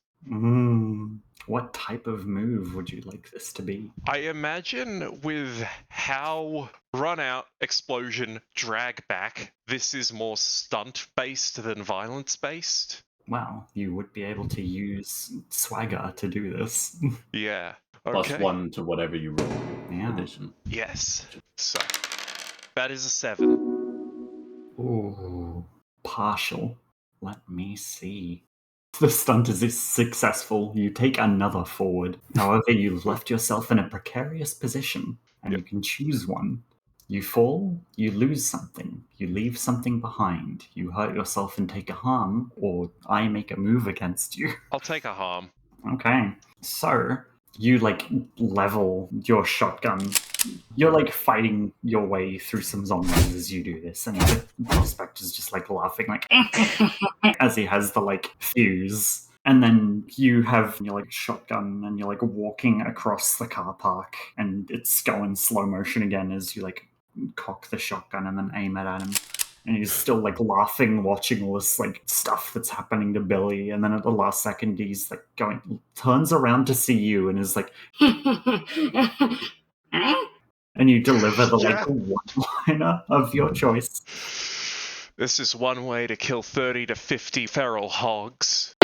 A: What type of move would you like this to be?
C: I imagine with how run out, explosion, drag back, this is more stunt based than violence based.
A: Well, you would be able to use swagger to do this.
C: Yeah. Okay.
B: +1 to whatever you roll.
A: Yeah.
B: Addition.
C: Yes. So that is a 7.
A: Ooh, partial. Let me see. The stunt is successful. You take another forward. However, you've left yourself in a precarious position, and you can choose one. You fall, you lose something, you leave something behind, you hurt yourself and take a harm, or I make a move against you.
C: I'll take a harm.
A: Okay, so you like level your shotgun. You're like fighting your way through some zombies as you do this, and the prospect is just like laughing, like as he has the like fuse. And then you have your like shotgun, and you're like walking across the car park, and it's going slow motion again as you like cock the shotgun and then aim it at him. And he's still like laughing, watching all this like stuff that's happening to Billy. And then at the last second, he's like turns around to see you and is like, and you deliver the like one-liner of your choice.
C: This is one way to kill 30 to 50 feral hogs.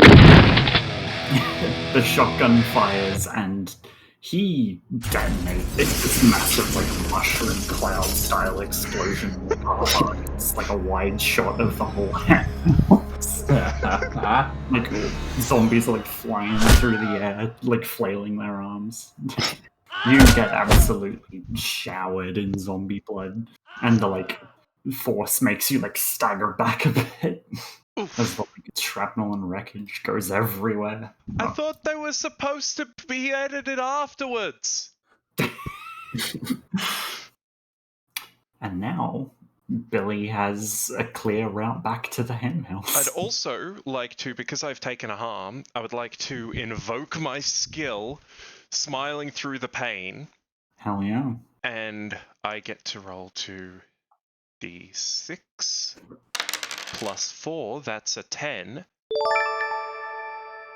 A: The shotgun fires and he detonates. It's this massive, like, mushroom cloud style explosion in the car park. It's like a wide shot of the whole house. Like, zombies are like flying through the air, like flailing their arms. You get absolutely showered in zombie blood, and the like force makes you like stagger back a bit. As the like, shrapnel and wreckage goes everywhere.
C: I thought they were supposed to be edited afterwards.
A: And now Billy has a clear route back to the hen house.
C: I'd also like to, because I've taken a harm, I would like to invoke my skill, smiling through the pain.
A: Hell yeah.
C: And I get to roll 2d6 plus 4, that's a 10.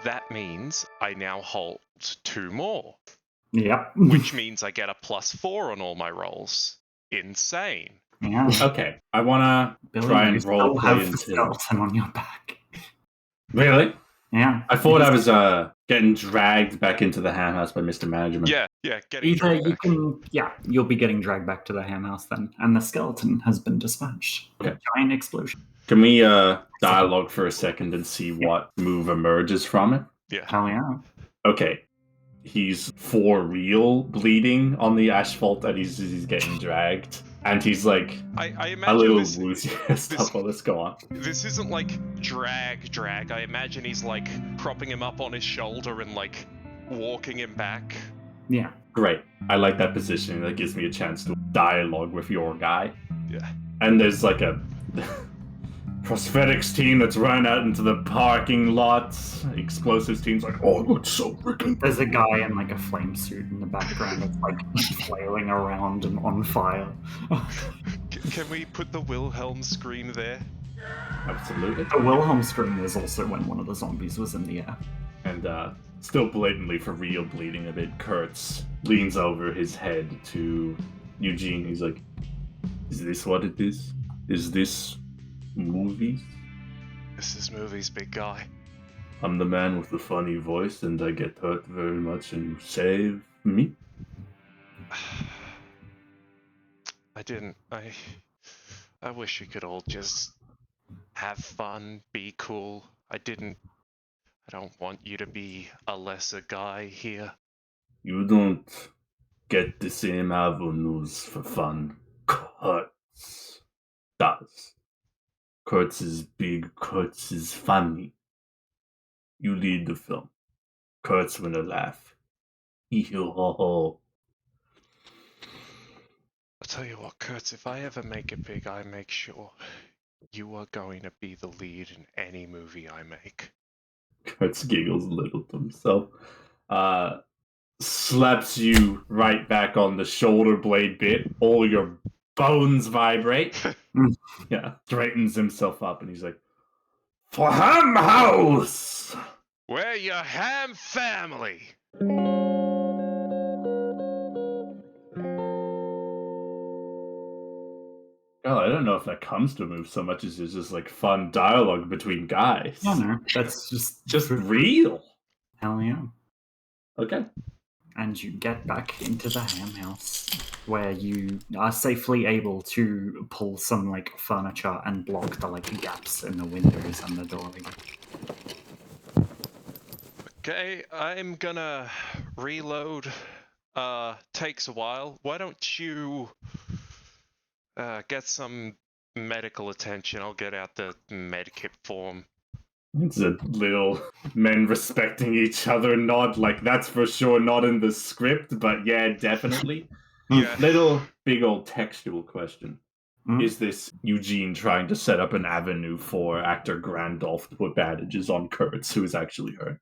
C: That means I now hold 2 more.
A: Yep.
C: Which means I get a +4 on all my rolls. Insane.
A: Yeah.
B: Okay, I want to try and roll play
A: have the
B: into...
A: skeleton on your back.
B: Really?
A: Yeah.
B: I thought I was getting dragged back into the ham house by Mr. Management.
C: Yeah, getting
A: Either
C: dragged
A: you
C: back.
A: can, you'll be getting dragged back to the ham house then, and the skeleton has been dispatched.
B: Okay.
A: A giant explosion.
B: Can we dialogue for a second and see what move emerges from it?
C: Yeah.
A: Hell yeah.
B: Okay. He's for real bleeding on the asphalt and he's getting dragged. And he's like
C: I
B: a
C: imagine
B: little
C: this,
B: woozy and stuff. Well, let's go on.
C: This isn't like drag. I imagine he's like propping him up on his shoulder and like walking him back.
A: Yeah.
B: Great. I like that positioning. That gives me a chance to dialogue with your guy.
C: Yeah.
B: And there's like a prosthetics team that's running out into the parking lot. Explosives team's like, oh, it looks so freaking.
A: There's a guy in like a flame suit in the background that's like flailing around and on fire.
C: Can we put the Wilhelm scream there?
B: Absolutely.
A: The Wilhelm scream was also when one of the zombies was in the air.
B: And still blatantly for real bleeding a bit, Kurtz leans over his head to Eugene. He's like, is this what it is? Is this movies?
C: This is movies, big guy.
B: I'm the man with the funny voice and I get hurt very much and you save me?
C: I wish we could all just have fun, be cool. I don't want you to be a lesser guy here.
B: You don't get the same avenues for fun. Kurtz does. Kurtz is big, Kurtz is funny. You lead the film. Kurtz wanna laugh. Hee-hee-ho-ho.
C: I'll tell you what, Kurtz, if I ever make it big, I make sure you are going to be the lead in any movie I make.
B: Kurtz giggles a little to himself. Slaps you right back on the shoulder blade bit. All your bones vibrate. Yeah, straightens himself up and he's like, "For HAMHOUSE!"
C: We're your ham family!
B: Oh, I don't know if that comes to a move so much as it's just like fun dialogue between guys.
A: Yeah, no, that's
B: Just real.
A: Hell yeah.
B: Okay.
A: And you get back into the ham house, where you are safely able to pull some like furniture and block the like gaps in the windows and the door again.
C: Okay, I'm gonna reload. Takes a while. Why don't you get some medical attention? I'll get out the medkit form.
B: It's a little men respecting each other nod, like that's for sure not in the script, but yeah, definitely.
C: Yeah.
B: Little big old textual question.
A: Mm.
B: Is this Eugene trying to set up an avenue for actor Grandolph to put bandages on Kurtz, who is actually hurt?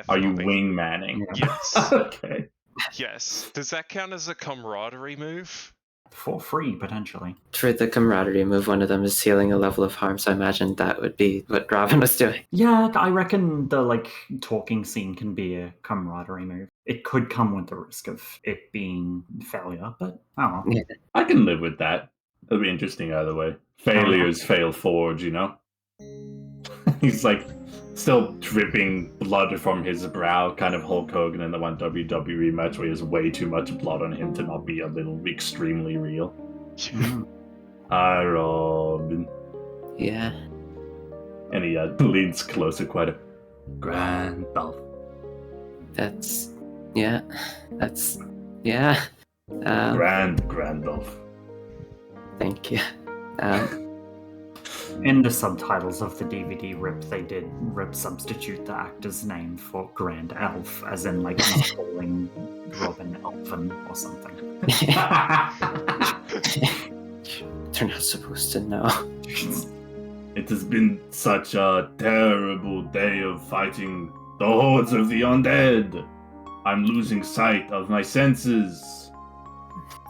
B: Are you
C: Definitely.
B: wingmanning?
C: Yes.
B: Okay.
C: Yes. Does that count as a camaraderie move?
A: For free, potentially.
D: For the camaraderie move, one of them is healing a level of harm, so I imagine that would be what Robin was doing.
A: Yeah, I reckon the like talking scene can be a camaraderie move. It could come with the risk of it being failure, but oh well.
D: Yeah.
B: I can live with that. It'll be interesting either way. Failures fail forward, you know? He's like still dripping blood from his brow, kind of Hulk Hogan in the one WWE match where he has way too much blood on him to not be a little extremely real.
A: Mm.
B: Hi, Robin.
D: Yeah.
B: And he leans closer quite a Grandolph.
D: That's. Yeah. That's. Yeah.
B: Grandolph.
D: Thank you.
A: In the subtitles of the DVD rip, they did substitute the actor's name for Grand Elf, as in like not calling Robin Elfin or something.
D: They're not supposed to know.
B: It has been such a terrible day of fighting the hordes of the undead. I'm losing sight of my senses.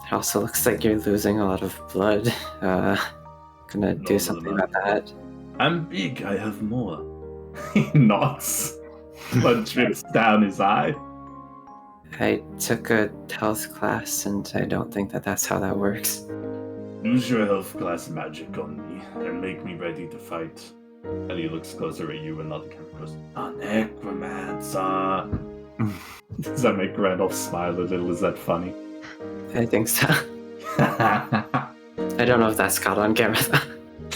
D: It also looks like you're losing a lot of blood. Gonna do something about that.
B: I'm big, I have more. He nods. Blood drips down his eye.
D: I took a health class, and I don't think that that's how that works.
B: Use your health class magic on me and make me ready to fight. And he looks closer at you and not the camera goes, a necromancer. Does that make Randolph smile a little? Is that funny?
D: I think so. I don't know if that's caught on camera, though.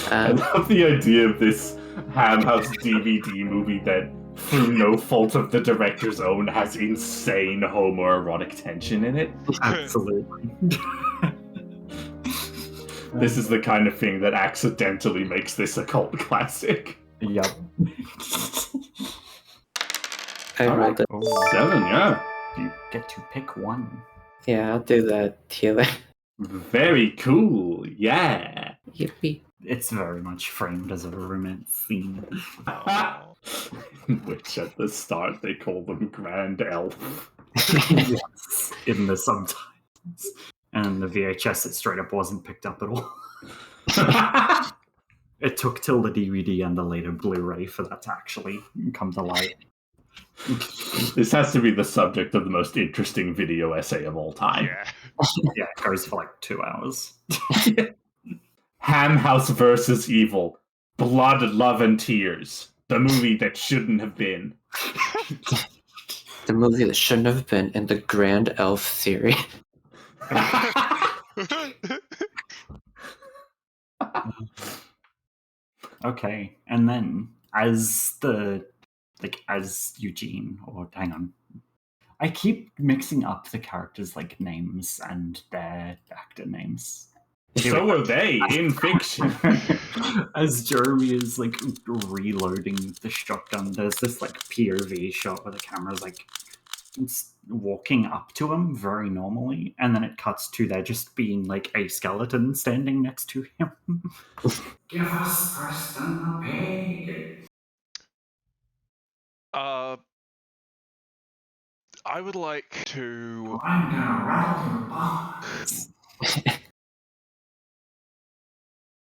B: I love the idea of this HAMHOUSE DVD movie that, through no fault of the director's own, has insane homoerotic tension in it.
A: Absolutely.
B: This is the kind of thing that accidentally makes this a cult classic.
A: Yep.
D: I rolled it.
B: 7, yeah.
A: You get to pick one.
D: Yeah, I'll do the healer.
B: Very cool, yeah.
D: Yippee.
A: It's very much framed as a romance scene.
B: Which at the start they call them Grand Elf.
A: Yes, in the subtitles. And the VHS, it straight up wasn't picked up at all. It took till the DVD and the later Blu-ray for that to actually come to light.
B: This has to be the subject of the most interesting video essay of all time.
C: Yeah.
A: Yeah, it goes for like 2 hours.
B: HAMHOUSE versus Evil. Blood, Love, and Tears. The movie that shouldn't have been.
D: The movie that shouldn't have been in the Grand Elf theory.
A: Okay, and then as Eugene, or hang on, I keep mixing up the characters' like names and their actor names.
B: So are they in fiction.
A: As Jeremy is like reloading the shotgun, there's this like POV shot where the camera's like it's walking up to him very normally, and then it cuts to there just being like a skeleton standing next to him. Give us Preston the pig.
C: I would like to.
A: I'm gonna rattle your bones.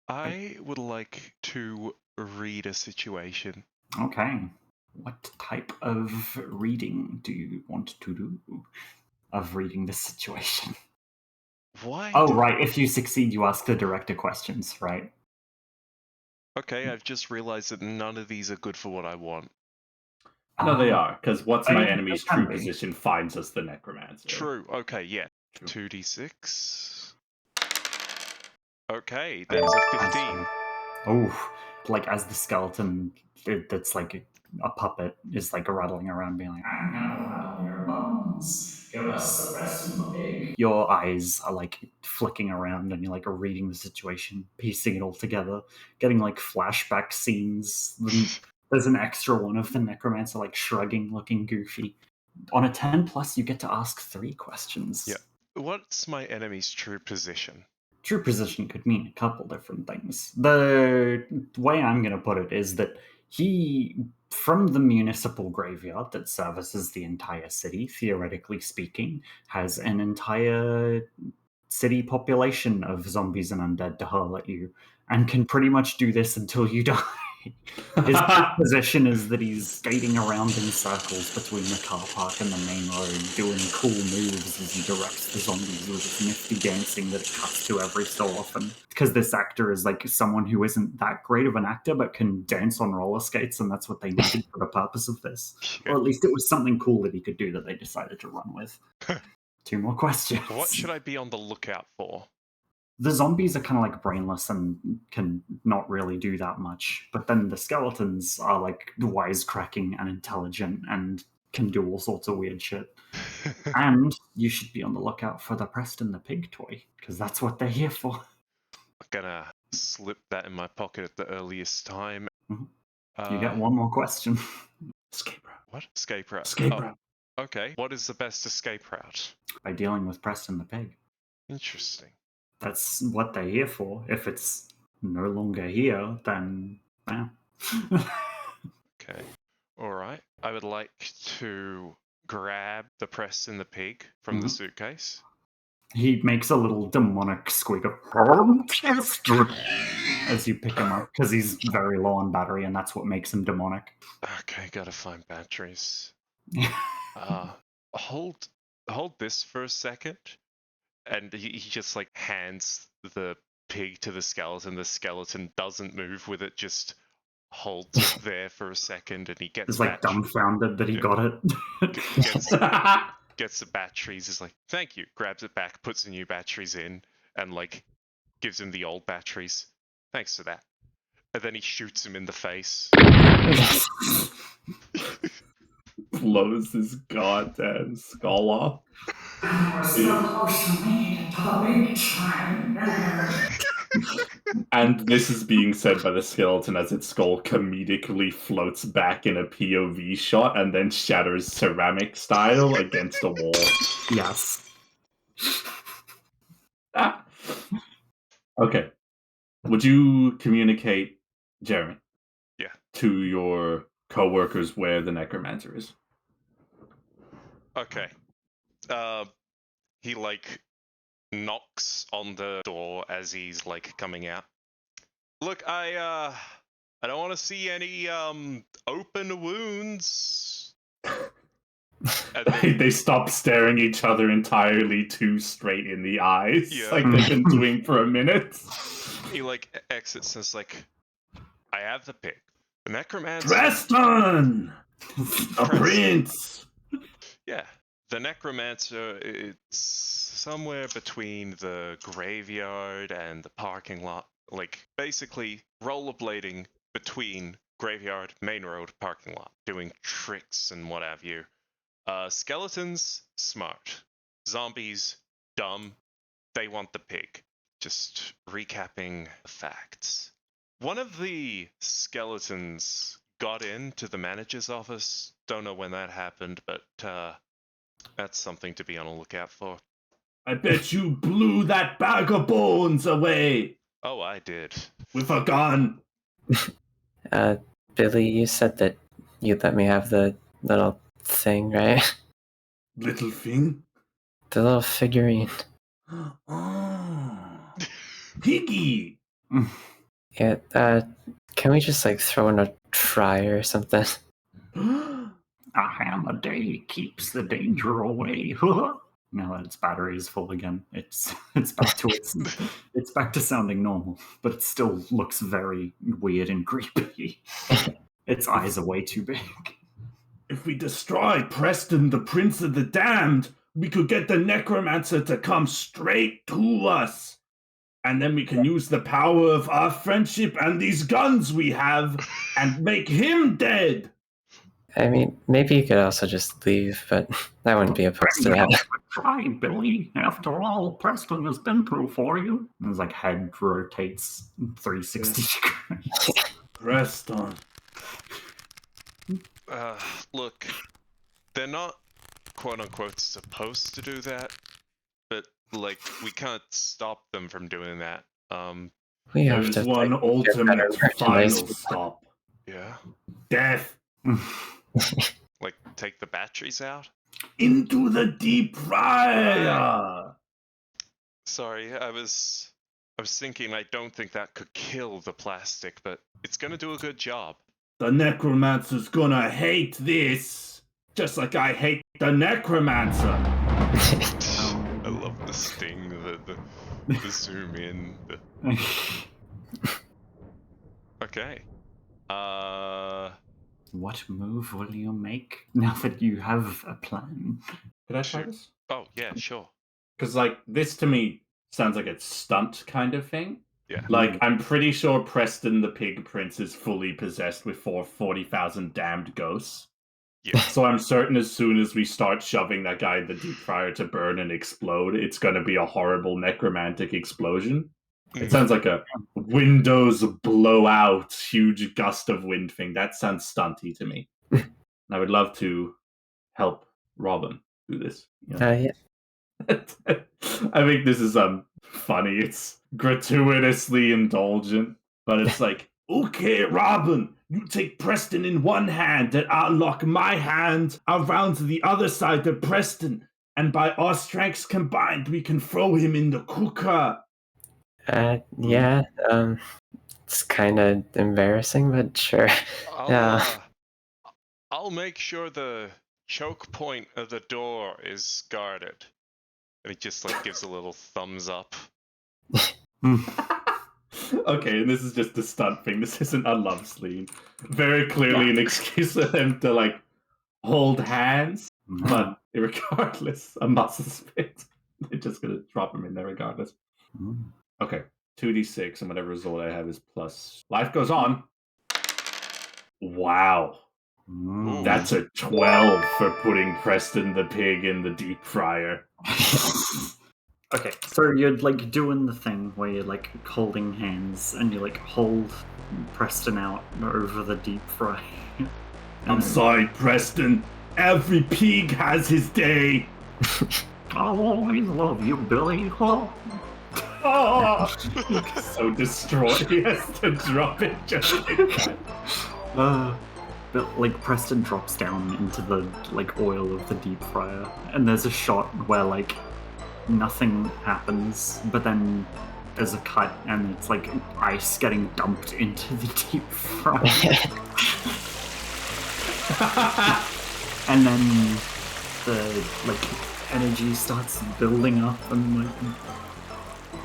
C: I would like to read a situation.
A: Okay. What type of reading do you want to do? Of reading this situation.
C: Why?
A: Oh, right. If you succeed, you ask the director questions, right?
C: Okay, I've just realized that none of these are good for what I want.
B: No, they are, because what's
A: I
B: my
A: mean,
B: enemy's
A: they can
B: true
A: be.
B: position finds us the necromancer.
C: True. Okay, yeah.
B: True.
C: 2d6. Okay, that is a 15.
A: Oh, like as the skeleton that's like a puppet is like rattling around being like, I'm gonna rattle your bones. Give us the rest of the pig. Your eyes are like flicking around and you're like reading the situation, piecing it all together, getting like flashback scenes. There's an extra one of the necromancer like shrugging, looking goofy. On a 10 plus, you get to ask 3 questions.
C: Yeah. What's my enemy's true position?
A: True position could mean a couple different things. The way I'm going to put it is that he, from the municipal graveyard that services the entire city, theoretically speaking, has an entire city population of zombies and undead to hurl at you, and can pretty much do this until you die. His position is that he's skating around in circles between the car park and the main road, doing cool moves as he directs the zombies with his nifty dancing that it cuts to every so often. Because this actor is like someone who isn't that great of an actor but can dance on roller skates, and that's what they needed for the purpose of this.
C: Yeah.
A: Or at least it was something cool that he could do that they decided to run with. 2 more questions.
C: What should I be on the lookout for?
A: The zombies are kind of like brainless and can not really do that much, but then the skeletons are like wisecracking and intelligent and can do all sorts of weird shit. And you should be on the lookout for the Preston the pig toy, because that's what they're here for.
C: I'm gonna slip that in my pocket at the earliest time.
A: You get 1 more question.
B: Escape route.
C: What? Escape route.
B: Escape route.
C: Okay. What is the best escape route?
A: By dealing with Preston the pig.
C: Interesting.
A: That's what they're here for. If it's no longer here, then yeah.
C: Okay. Alright. I would like to grab the Preston the pig from the suitcase.
A: He makes a little demonic squeak of as you pick him up, because he's very low on battery, and that's what makes him demonic.
C: Okay, gotta find batteries. Hold this for a second. And he just like hands the pig to the skeleton. The skeleton doesn't move with it, just holds it there for a second, and he gets
A: He's like dumbfounded that he got it.
C: gets the batteries, is like, thank you, grabs it back, puts the new batteries in, and like gives him the old batteries. Thanks for that. And then he shoots him in the face.
B: Blows his goddamn skull off.
A: We're so close to making it to the big time.
B: And this is being said by the skeleton as its skull comedically floats back in a POV shot and then shatters ceramic style against a wall.
A: Yes.
B: Okay. Would you communicate, Jeremy?
C: Yeah.
B: To your co-workers where the necromancer is?
C: Okay. He like knocks on the door as he's like coming out. Look, I don't want to see any open wounds. And then,
B: They stop staring each other entirely too straight in the eyes,
C: Yeah.
B: like they've been doing for a minute.
C: he like exits and is like, I have the pig. The necromancer.
B: Preston! A prince!
C: Yeah. The necromancer, it's somewhere between the graveyard and the parking lot. Like, basically, rollerblading between graveyard, main road, parking lot, doing tricks and what have you. Skeletons, smart. Zombies, dumb. They want the pig. Just recapping the facts. One of the skeletons got into the manager's office. Don't know when that happened, but that's something to be on the lookout for.
B: I bet you blew that bag of bones away
C: Oh, I did.
B: with a gun.
D: Billy, you said that you'd let me have the little thing, right?
B: Little thing?
D: The little figurine.
B: Oh. Piggy!
D: Yeah, can we just like throw in a try or something?
A: A hammer day keeps the danger away. Now that its battery is full again, it's back to it's back to sounding normal, but it still looks very weird and creepy. Its eyes are way too big.
B: If we destroy Preston, the Prince of the Damned, we could get the Necromancer to come straight to us. And then we can use the power of our friendship and these guns we have and make him dead.
D: I mean, maybe you could also just leave, but I wouldn't be opposed to that.
A: Try, Billy. After all, Preston has been through for you. And his head rotates 360 degrees.
B: Preston.
C: Look, they're not quote-unquote supposed to do that, but we can't stop them from doing that.
D: We have
B: There's
D: to
B: one
D: like,
B: ultimate
D: get better
B: final
D: merchandise.
B: stop.
C: Yeah.
B: Death
C: Take the batteries out?
B: into the deep fryer.
C: Sorry, I was thinking I don't think that could kill the plastic, but it's gonna do a good job.
B: The Necromancer's gonna hate this, just like I hate the Necromancer.
C: I love the sting, the zoom in. Okay.
A: What move will you make now that you have a plan?
B: Could I try this?
C: Oh, yeah, sure.
B: Because, this to me sounds like a stunt kind of thing.
C: Yeah.
B: I'm pretty sure Preston the Pig Prince is fully possessed with 40,000 damned ghosts.
C: Yeah.
B: So I'm certain as soon as we start shoving that guy in the deep fryer to burn and explode, it's going to be a horrible necromantic explosion. It sounds like a windows blow out, huge gust of wind thing. That sounds stunty to me. And I would love to help Robin do this.
D: Yeah.
B: I think this is funny. It's gratuitously indulgent, but it's like, okay, Robin, you take Preston in one hand, and I'll lock my hand around the other side of Preston, and by our strengths combined, we can throw him in the cooker.
D: Yeah, it's kind of embarrassing, but sure.
C: I'll make sure the choke point of the door is guarded. And he just gives a little thumbs up.
B: Okay, and this is just a stunt thing. This isn't a love scene. Very clearly an excuse for them to hold hands, but regardless, a muscle spit. They're just gonna drop him in there regardless. Okay, 2d6, and whatever result I have is plus. Life goes on. Wow. That's a 12 for putting Preston the Pig in the deep fryer.
A: Okay, so you're doing the thing where you're holding hands and you hold Preston out over the deep fry.
B: I'm sorry, Preston. Every pig has his day.
A: I'll always love you, Billy.
B: Oh, so destroyed. He has to drop it just like that.
A: But Preston drops down into the oil of the deep fryer, and there's a shot where nothing happens, but then there's a cut, and it's ice getting dumped into the deep fryer. And then the energy starts building up, and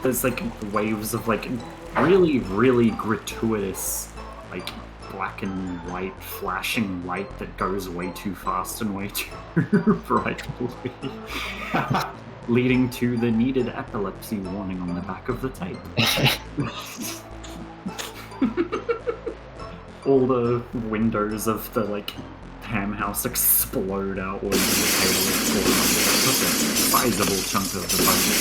A: there's waves of really, really gratuitous black and white flashing light that goes way too fast and way too brightly, leading to the needed epilepsy warning on the back of the tape. All the windows of the HAMHOUSE explode outwards and the table explodes. Took a sizable chunk of the budget.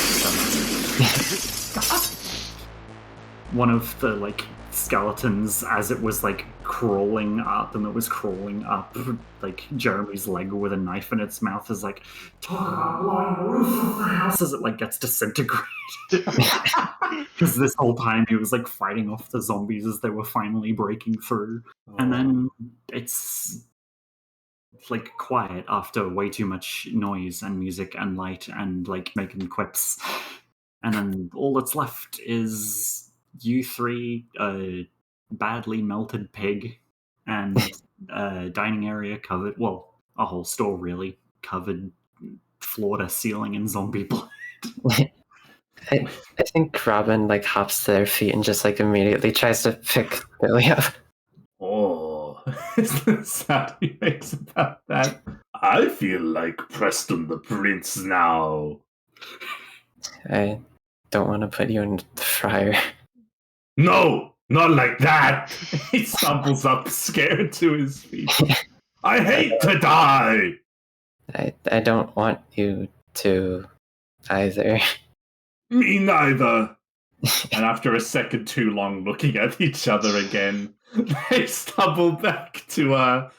A: One of the like skeletons, as it was like crawling up, like Jeremy's leg with a knife in its mouth, is like, talk about blowing the roof off the house, as it like gets disintegrated. Because this whole time he was like fighting off the zombies as they were finally breaking through. And then it's like quiet after way too much noise and music and light and like making quips. And then all that's left is you three, a badly melted pig, and a dining area covered, well, a whole store really, covered floor to ceiling in zombie blood.
D: I think Robin like hops to their feet and just like immediately tries to pick Billy up.
B: Oh, is the sound he makes about that? I feel like Preston the Prince now.
D: I don't want to put you in the fryer.
B: No, not like that. He stumbles up, scared to his feet. I hate to die.
D: I don't want you to either.
B: Me neither. And after a second too long looking at each other again, they stumble back to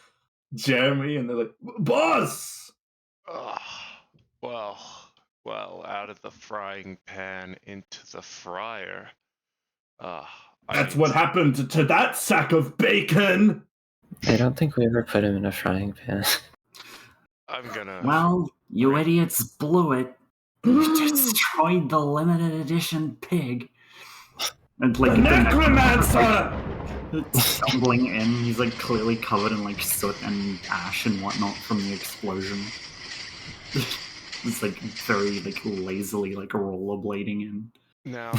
B: Jeremy and they're like, Boss!
C: Well, out of the frying pan into the fryer.
B: That's what happened to that sack of bacon!
D: I don't think we ever put him in a frying pan.
C: I'm gonna.
A: Well, you idiots blew it. You destroyed the limited edition pig. And like
B: The necromancer!
A: Stumbling in, he's like clearly covered in like soot and ash and whatnot from the explosion. It's like very like lazily like rollerblading in.
C: Now,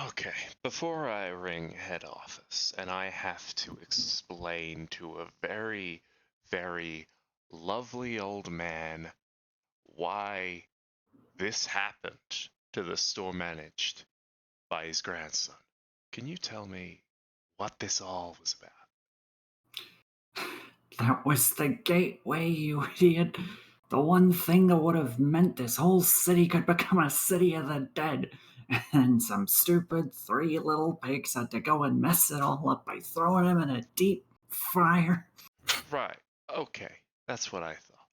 C: okay, before I ring head office and I have to explain to a very, very lovely old man why this happened to the store managed by his grandson, can you tell me what this all was about?
A: That was the gateway, you idiot. The one thing that would have meant this whole city could become a city of the dead. And some stupid 3 little pigs had to go and mess it all up by throwing him in a deep fryer.
C: Right, okay, that's what I thought.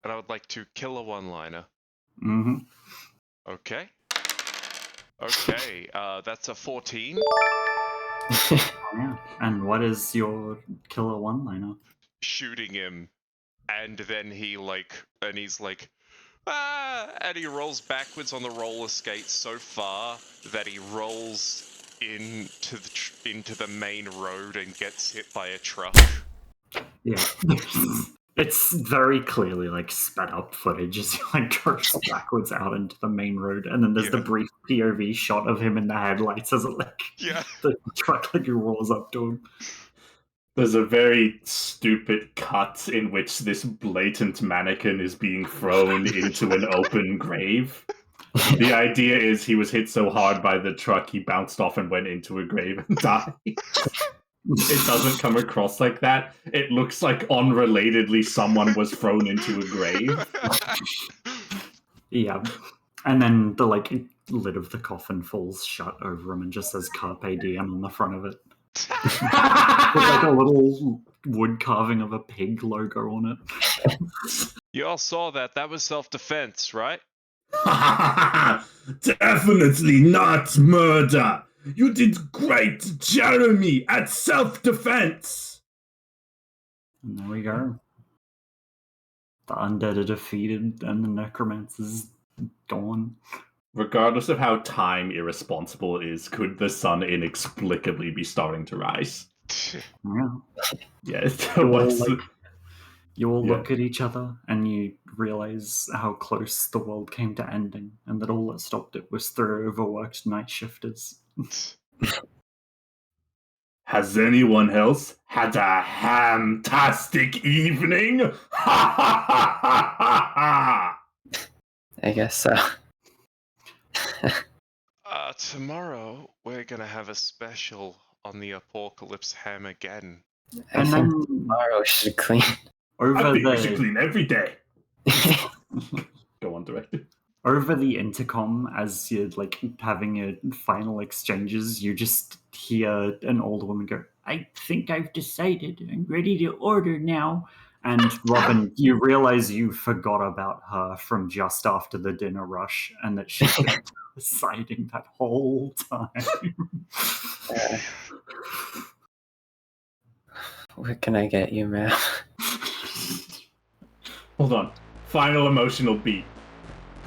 C: And I would like to kill a one-liner.
A: Mm-hmm.
C: Okay. Okay, that's a 14.
A: Yeah. And what is your killer one-liner?
C: Shooting him, and then he's like, ah! And he rolls backwards on the roller skates so far that he rolls into the main road and gets hit by a truck.
A: Yeah. It's very clearly like sped up footage as he like goes backwards out into the main road, and then there's the brief POV shot of him in the headlights as it like the truck like rolls up to him.
B: There's a very stupid cut in which this blatant mannequin is being thrown into an open grave. The idea is he was hit so hard by the truck he bounced off and went into a grave and died. It doesn't come across like that. It looks like unrelatedly someone was thrown into a grave.
A: Yeah. And then the like lid of the coffin falls shut over him and just says Carpe Diem on the front of it. With like a little wood carving of a pig logo on it.
C: You all saw that. That was self-defense, right?
B: Definitely not murder. You did great, Jeremy, at self-defense.
A: And there we go. The undead are defeated and the necromancer's gone.
B: Regardless of how time irresponsible is, could the sun inexplicably be starting to rise?
A: Yeah.
B: Yes.
A: You all look at each other and you realize how close the world came to ending, and that all that stopped it was 3 overworked night shifters.
B: Has anyone else had a hamtastic evening? Ha ha ha ha ha ha!
D: I guess so.
C: Tomorrow we're gonna have a special on the Apocalypse Ham again.
D: I
A: And
D: think
A: then
D: tomorrow should clean.
B: I
A: over
B: think we should
A: the
B: clean every day. Go on, director.
A: over the intercom, as you're like having your final exchanges, you just hear an old woman go, "I think I've decided. I'm ready to order now." And Robin, you realize you forgot about her from just after the dinner rush, and that she's been deciding that whole time.
D: What can I get you, ma'am?
B: Hold on. Final emotional beat.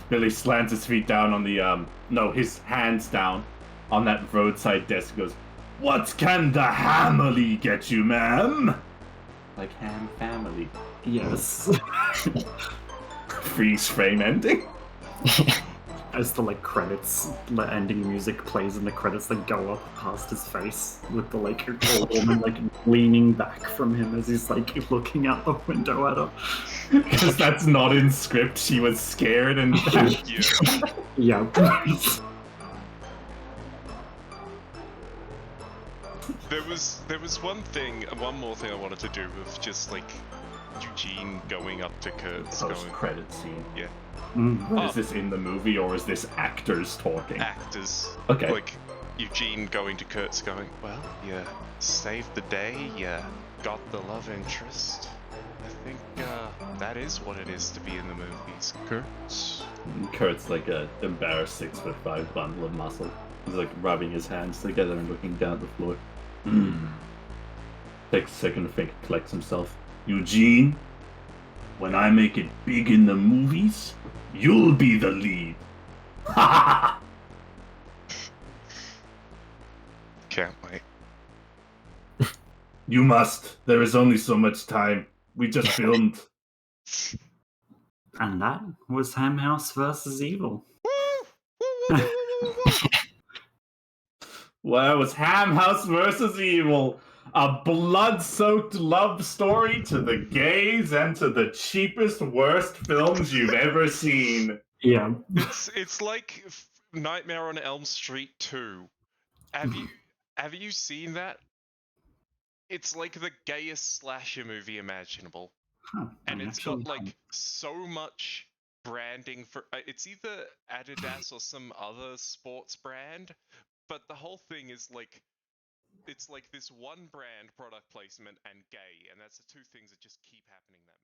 B: Billy slams his feet down on the, his hands down on that roadside desk and goes, "What can the Hammerly get you, ma'am?" Like ham family.
A: Yes.
B: Freeze frame ending.
A: As the like credits, the ending music plays and the credits that go up past his face with the like old woman like leaning back from him as he's like looking out the window at her.
B: Because that's not in script. She was scared and
A: Yeah.
C: There was one more thing I wanted to do with just like Eugene going up to Kurt's going.
B: Post-credit scene.
C: Yeah.
B: Is this in the movie or is this actors talking?
C: Actors.
B: Okay.
C: Like Eugene going to Kurt's going, "Well, you saved the day, you got the love interest. I think that is what it is to be in the movies, Kurt's."
B: Kurt's like a embarrassed 6'5" bundle of muscle. He's like rubbing his hands together and looking down at the floor. Takes a second to think, collects himself. "Eugene, when I make it big in the movies, you'll be the lead."
C: Can't wait.
B: "You must. There is only so much time. We just filmed."
A: And that was HAMHOUSE versus Evil.
B: Well, it was HAMHOUSE versus Evil. A blood-soaked love story to the gays and to the cheapest, worst films you've ever seen.
A: Yeah.
C: It's like Nightmare on Elm Street 2. Have you seen that? It's like the gayest slasher movie imaginable.
A: Huh,
C: And
A: I'm
C: it's got
A: actually-
C: like so much branding for it's either Adidas or some other sports brand, but the whole thing is like it's like this one brand product placement and gay, and that's the two things that just keep happening in that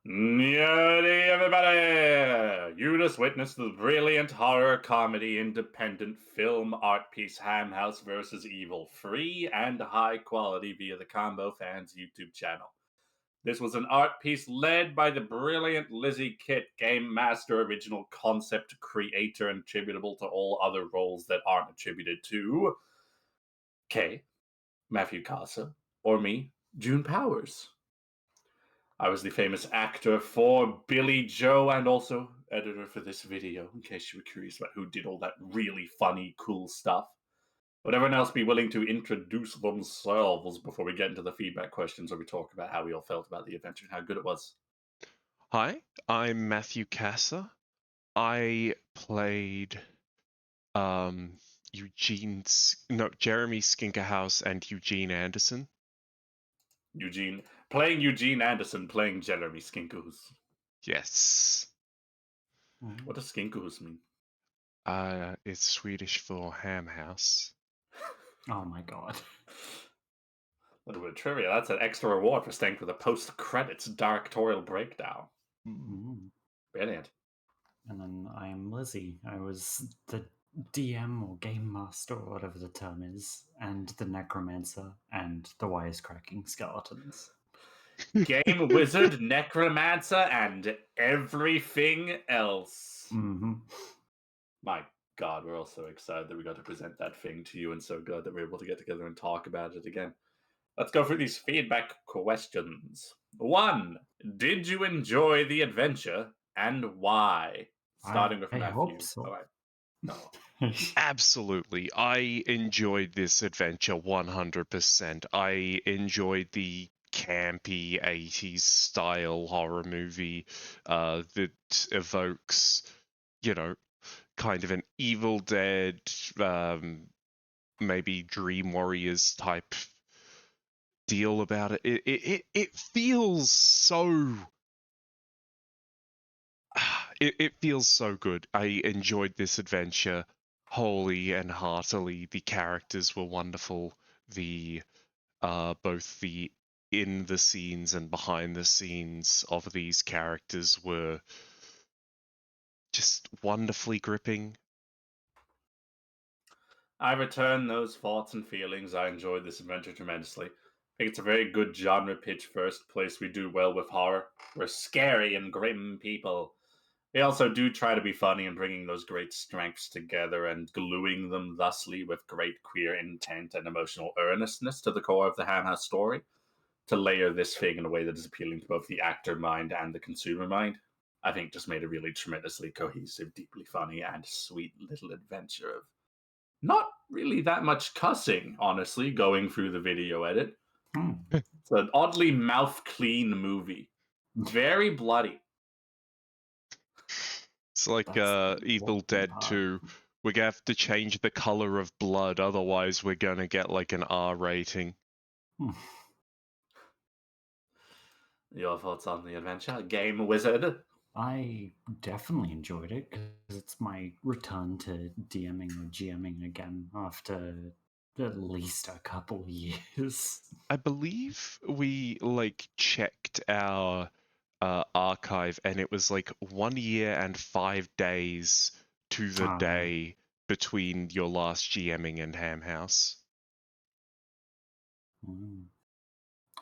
C: movie.
B: Yay, everybody! You just witnessed the brilliant horror comedy independent film art piece HAMHOUSE vs. Evil, free and high quality via the Combofriends YouTube channel. This was an art piece led by the brilliant Lizzie Kit, game master, original concept creator, and attributable to all other roles that aren't attributed to K, Matthew Kasa, or me, June Powers. I was the famous actor for Billy Joe and also editor for this video, in case you were curious about who did all that really funny, cool stuff. Would everyone else be willing to introduce themselves before we get into the feedback questions or we talk about how we all felt about the adventure and how good it was?
C: Hi, I'm Matthew Kasa. I played Jeremy Skinkahaus and Eugene Anderson.
B: Playing Eugene Anderson, playing Jeremy Skinkahaus.
C: Yes.
B: What does Skinkahaus mean?
C: It's Swedish for ham house.
A: Oh my god.
B: A little bit of trivia. That's an extra reward for staying for the post-credits directorial breakdown. Brilliant.
A: And then I am Lizzie. I was the DM or game master or whatever the term is, and the necromancer and the wisecracking skeletons.
B: Game wizard, necromancer, and everything else. My God, we're all so excited that we got to present that thing to you and so glad that we're able to get together and talk about it again. Let's go through these feedback questions. 1. Did you enjoy the adventure and why? Starting with
A: I
B: Matthew.
A: hope so.
B: All right. No.
C: Absolutely. I enjoyed this adventure 100%. I enjoyed the campy 80s style horror movie that evokes, kind of an Evil Dead, maybe Dream Warriors type deal about it. It feels so. It feels so good. I enjoyed this adventure wholly and heartily. The characters were wonderful. The both the in the scenes and behind the scenes of these characters were just wonderfully gripping.
B: I return those thoughts and feelings. I enjoyed this adventure tremendously. I think it's a very good genre pitch first place. We do well with horror. We're scary and grim people. We also do try to be funny and bringing those great strengths together and gluing them thusly with great queer intent and emotional earnestness to the core of the HAMHOUSE story to layer this thing in a way that is appealing to both the actor mind and the consumer mind. I think just made a really tremendously cohesive, deeply funny, and sweet little adventure of not really that much cussing, honestly, going through the video edit. It's an oddly mouth-clean movie. Very bloody.
C: It's like
A: That's the
C: Evil
A: important
C: Dead
A: part.
C: 2. We're gonna have to change the color of blood, otherwise we're gonna get like an R rating.
B: Your thoughts on the adventure? Game Wizard?
A: I definitely enjoyed it because it's my return to DMing or GMing again after at least a couple of years.
C: I believe we checked our archive, and it was like 1 year and 5 days to the day between your last GMing and HAMHOUSE.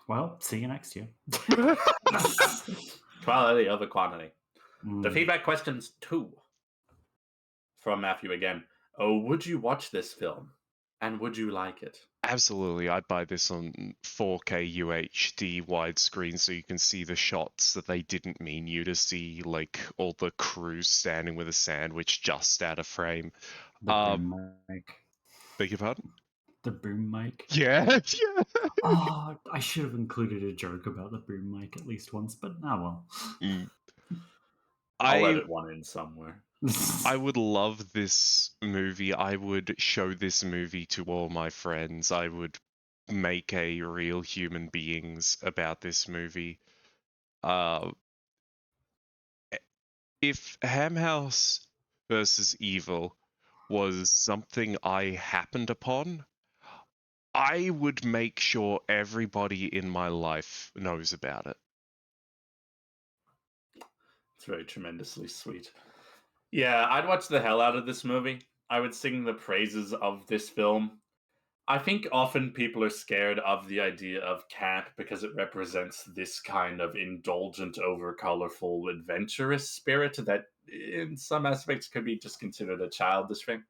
A: Well, see you next year.
B: Quality over quantity. The feedback questions 2 from Matthew again. Oh, would you watch this film? And would you like it?
C: Absolutely, I'd buy this on 4K UHD widescreen so you can see the shots that they didn't mean you to see, like all the crews standing with a sandwich just out of frame.
A: The boom mic.
C: Beg your pardon?
A: The boom mic.
C: Yeah, yeah.
A: Oh, I should have included a joke about the boom mic at least once, but well.
B: I'll edit one in somewhere.
C: I would love this movie. I would show this movie to all my friends. I would make a real human beings about this movie. If HAMHOUSE versus Evil was something I happened upon, I would make sure everybody in my life knows about it.
B: It's very tremendously sweet. Yeah, I'd watch the hell out of this movie. I would sing the praises of this film. I think often people are scared of the idea of camp because it represents this kind of indulgent, over-colorful, adventurous spirit that in some aspects could be just considered a childish thing.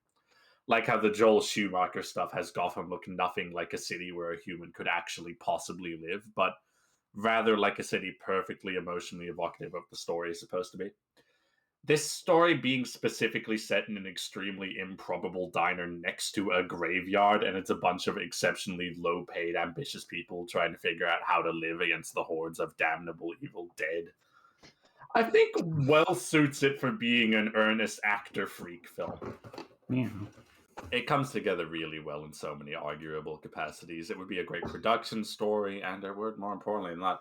B: Like how the Joel Schumacher stuff has Gotham look nothing like a city where a human could actually possibly live, but rather like a city perfectly emotionally evocative of the story is supposed to be. This story being specifically set in an extremely improbable diner next to a graveyard, and it's a bunch of exceptionally low-paid, ambitious people trying to figure out how to live against the hordes of damnable evil dead, I think well suits it for being an earnest actor freak film.
A: Yeah.
B: It comes together really well in so many arguable capacities. It would be a great production story, and more importantly than that,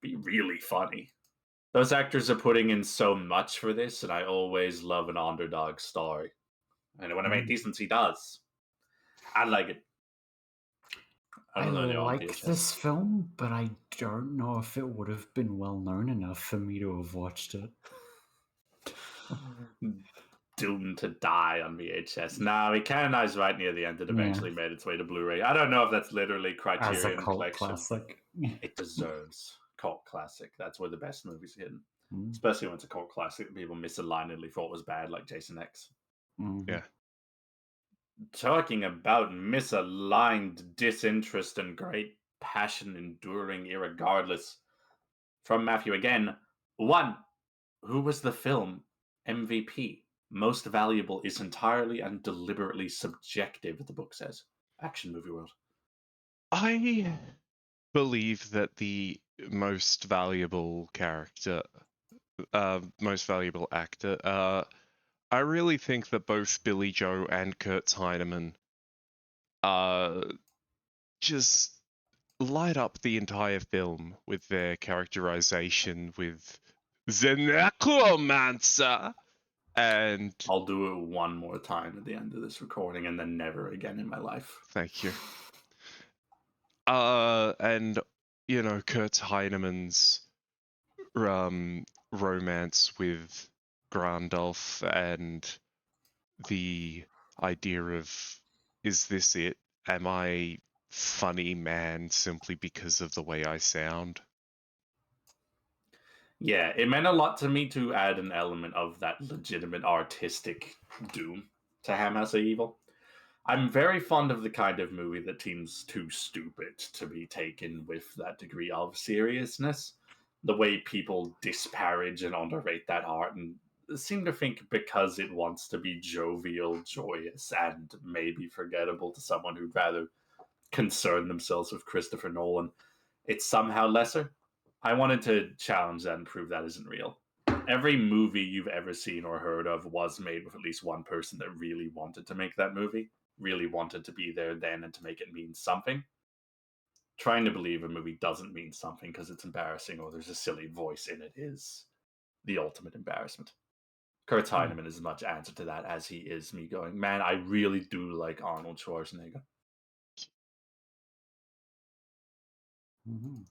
B: be really funny. Those actors are putting in so much for this, and I always love an underdog story. And when I make decency does. I like it.
A: I like this film, but I don't know if it would have been well known enough for me to have watched it.
B: Doomed to die on VHS. No, we canonized right near the end. It eventually made its way to Blu-ray. I don't know if that's literally Criterion
A: As a cult
B: collection.
A: classic.
B: It deserves cult classic. That's where the best movies are hidden. Especially when it's a cult classic that people misalignedly thought was bad, like Jason X.
C: Yeah.
B: Talking about misaligned disinterest and great passion enduring irregardless. From Matthew again. 1. Who was the film MVP? Most valuable is entirely and deliberately subjective, the book says. Action Movie World.
C: I believe that the most valuable character, most valuable actor, I really think that both Billy Joe and Kurt Heinemann just light up the entire film with their characterization with the NECROMANCER. And
B: I'll do it one more time at the end of this recording and then never again in my life.
C: thank you. And you know, Kurt Heinemann's romance with Grandolph and the idea of, is this it? Am I funny man simply because of the way I sound?
B: Yeah, it meant a lot to me to add an element of that legitimate artistic doom to HAMHOUSE of Evil. I'm very fond of the kind of movie that seems too stupid to be taken with that degree of seriousness. The way people disparage and underrate that art and seem to think because it wants to be jovial, joyous, and maybe forgettable to someone who'd rather concern themselves with Christopher Nolan, it's somehow lesser. I wanted to challenge that and prove that isn't real. Every movie you've ever seen or heard of was made with at least one person that really wanted to make that movie, really wanted to be there then and to make it mean something. Trying to believe a movie doesn't mean something because it's embarrassing or there's a silly voice in it is the ultimate embarrassment. Kurt Heinemann is as much answer to that as he is me going, man, I really do like Arnold Schwarzenegger.
A: Mhm.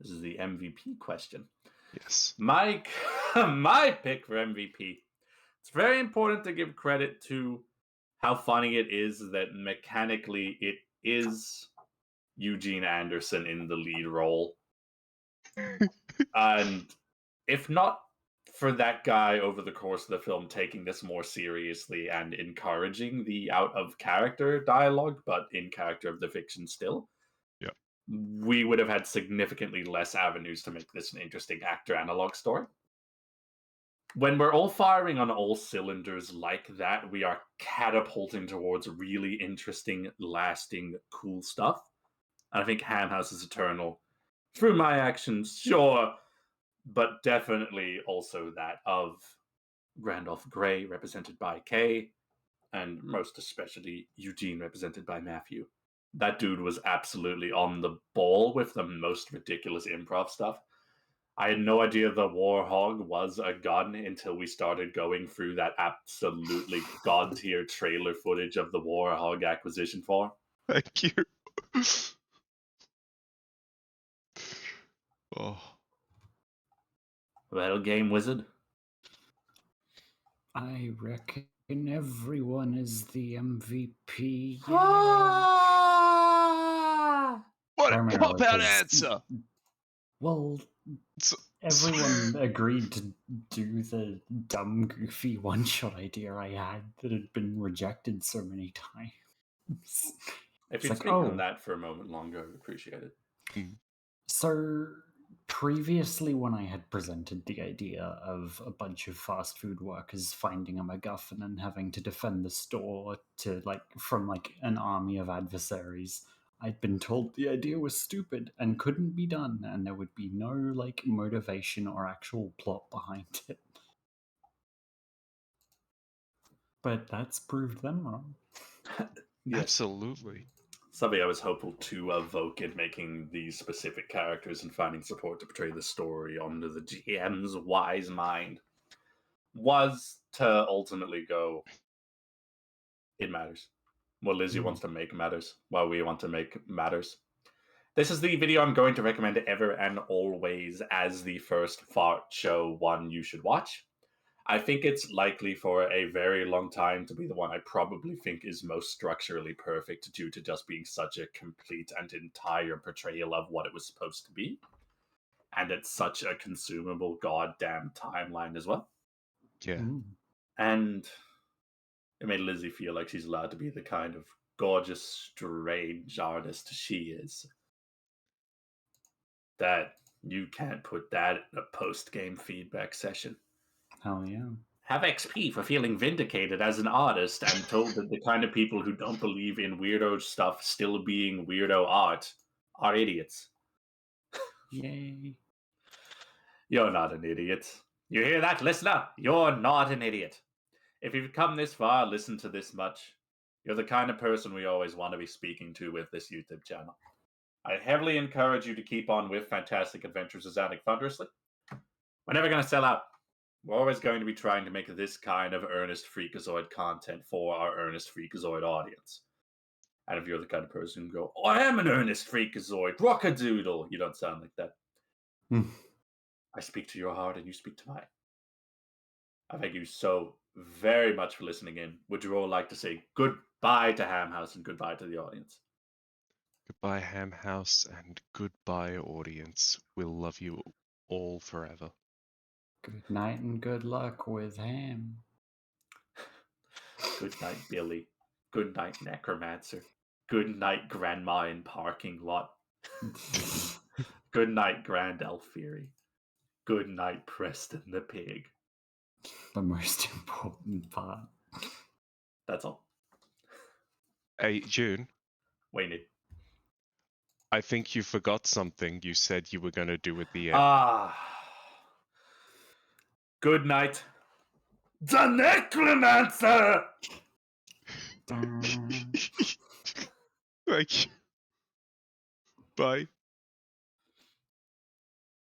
B: This is the MVP question.
C: Yes.
B: My pick for MVP. It's very important to give credit to how funny it is that mechanically it is Eugene Anderson in the lead role. And if not for that guy over the course of the film taking this more seriously and encouraging the out of character dialogue, but in character of the fiction still, we would have had significantly less avenues to make this an interesting actor analog story. When we're all firing on all cylinders like that, we are catapulting towards really interesting, lasting, cool stuff. And I think HAMHOUSE is Eternal, through my actions, sure, but definitely also that of Randolph Gray, represented by Kay, and most especially Eugene, represented by Matthew. That dude was absolutely on the ball with the most ridiculous improv stuff. I had no idea the Warhog was a gun until we started going through that absolutely god tier trailer footage of the Warhog acquisition form.
C: Thank you. Oh.
B: Well, Game Wizard.
A: I reckon everyone is the MVP.
C: What a
A: Primarily
C: cop-out
A: 'cause-
C: answer!
A: Well, everyone agreed to do the dumb, goofy one-shot idea I had that had been rejected so many times.
B: If
A: It's
B: you'd
A: like,
B: speak on
A: oh.
B: that for a moment longer, I would appreciate it.
A: So, previously when I had presented the idea of a bunch of fast food workers finding a MacGuffin and having to defend the store from an army of adversaries, I'd been told the idea was stupid and couldn't be done, and there would be no motivation or actual plot behind it. But that's proved them wrong.
B: Yes.
C: Absolutely.
B: Something I was hopeful to evoke in making these specific characters and finding support to portray the story onto the GM's wise mind was to ultimately go, it matters. What Lizzie wants to make matters, what we want to make matters. This is the video I'm going to recommend ever and always as the first FARTShow one you should watch. I think it's likely for a very long time to be the one I probably think is most structurally perfect due to just being such a complete and entire portrayal of what it was supposed to be. And it's such a consumable goddamn timeline as well.
C: Yeah.
B: And it made Lizzie feel like she's allowed to be the kind of gorgeous, strange artist she is. That you can't put that in a post-game feedback session.
A: Hell yeah.
B: Have XP for feeling vindicated as an artist and told that the kind of people who don't believe in weirdo stuff still being weirdo art are idiots.
A: Yay.
B: You're not an idiot. You hear that, listener? You're not an idiot. If you've come this far, listened to this much, you're the kind of person we always want to be speaking to with this YouTube channel. I heavily encourage you to keep on with Fantastic Adventures of Zanuck Thunderously. We're never going to sell out. We're always going to be trying to make this kind of earnest Freakazoid content for our earnest Freakazoid audience. And if you're the kind of person who go, oh, I am an earnest Freakazoid, rockadoodle, you don't sound like that. I speak to your heart and you speak to mine. I thank you so very much for listening in. Would you all like to say goodbye to HAMHOUSE and goodbye to the audience?
C: Goodbye, HAMHOUSE, and goodbye, audience. We'll love you all forever.
A: Good night and good luck with Ham.
B: Good night, Billy. Good night, Necromancer. Good night, Grandma in parking lot. Good night, Grand Elfiery. Good night, Preston the Pig.
A: The most important part.
B: That's all.
C: Hey, June,
B: Waited.
C: I think you forgot something you said you were going to do at the end.
B: Good night, the Necromancer!
C: Thank you. Bye.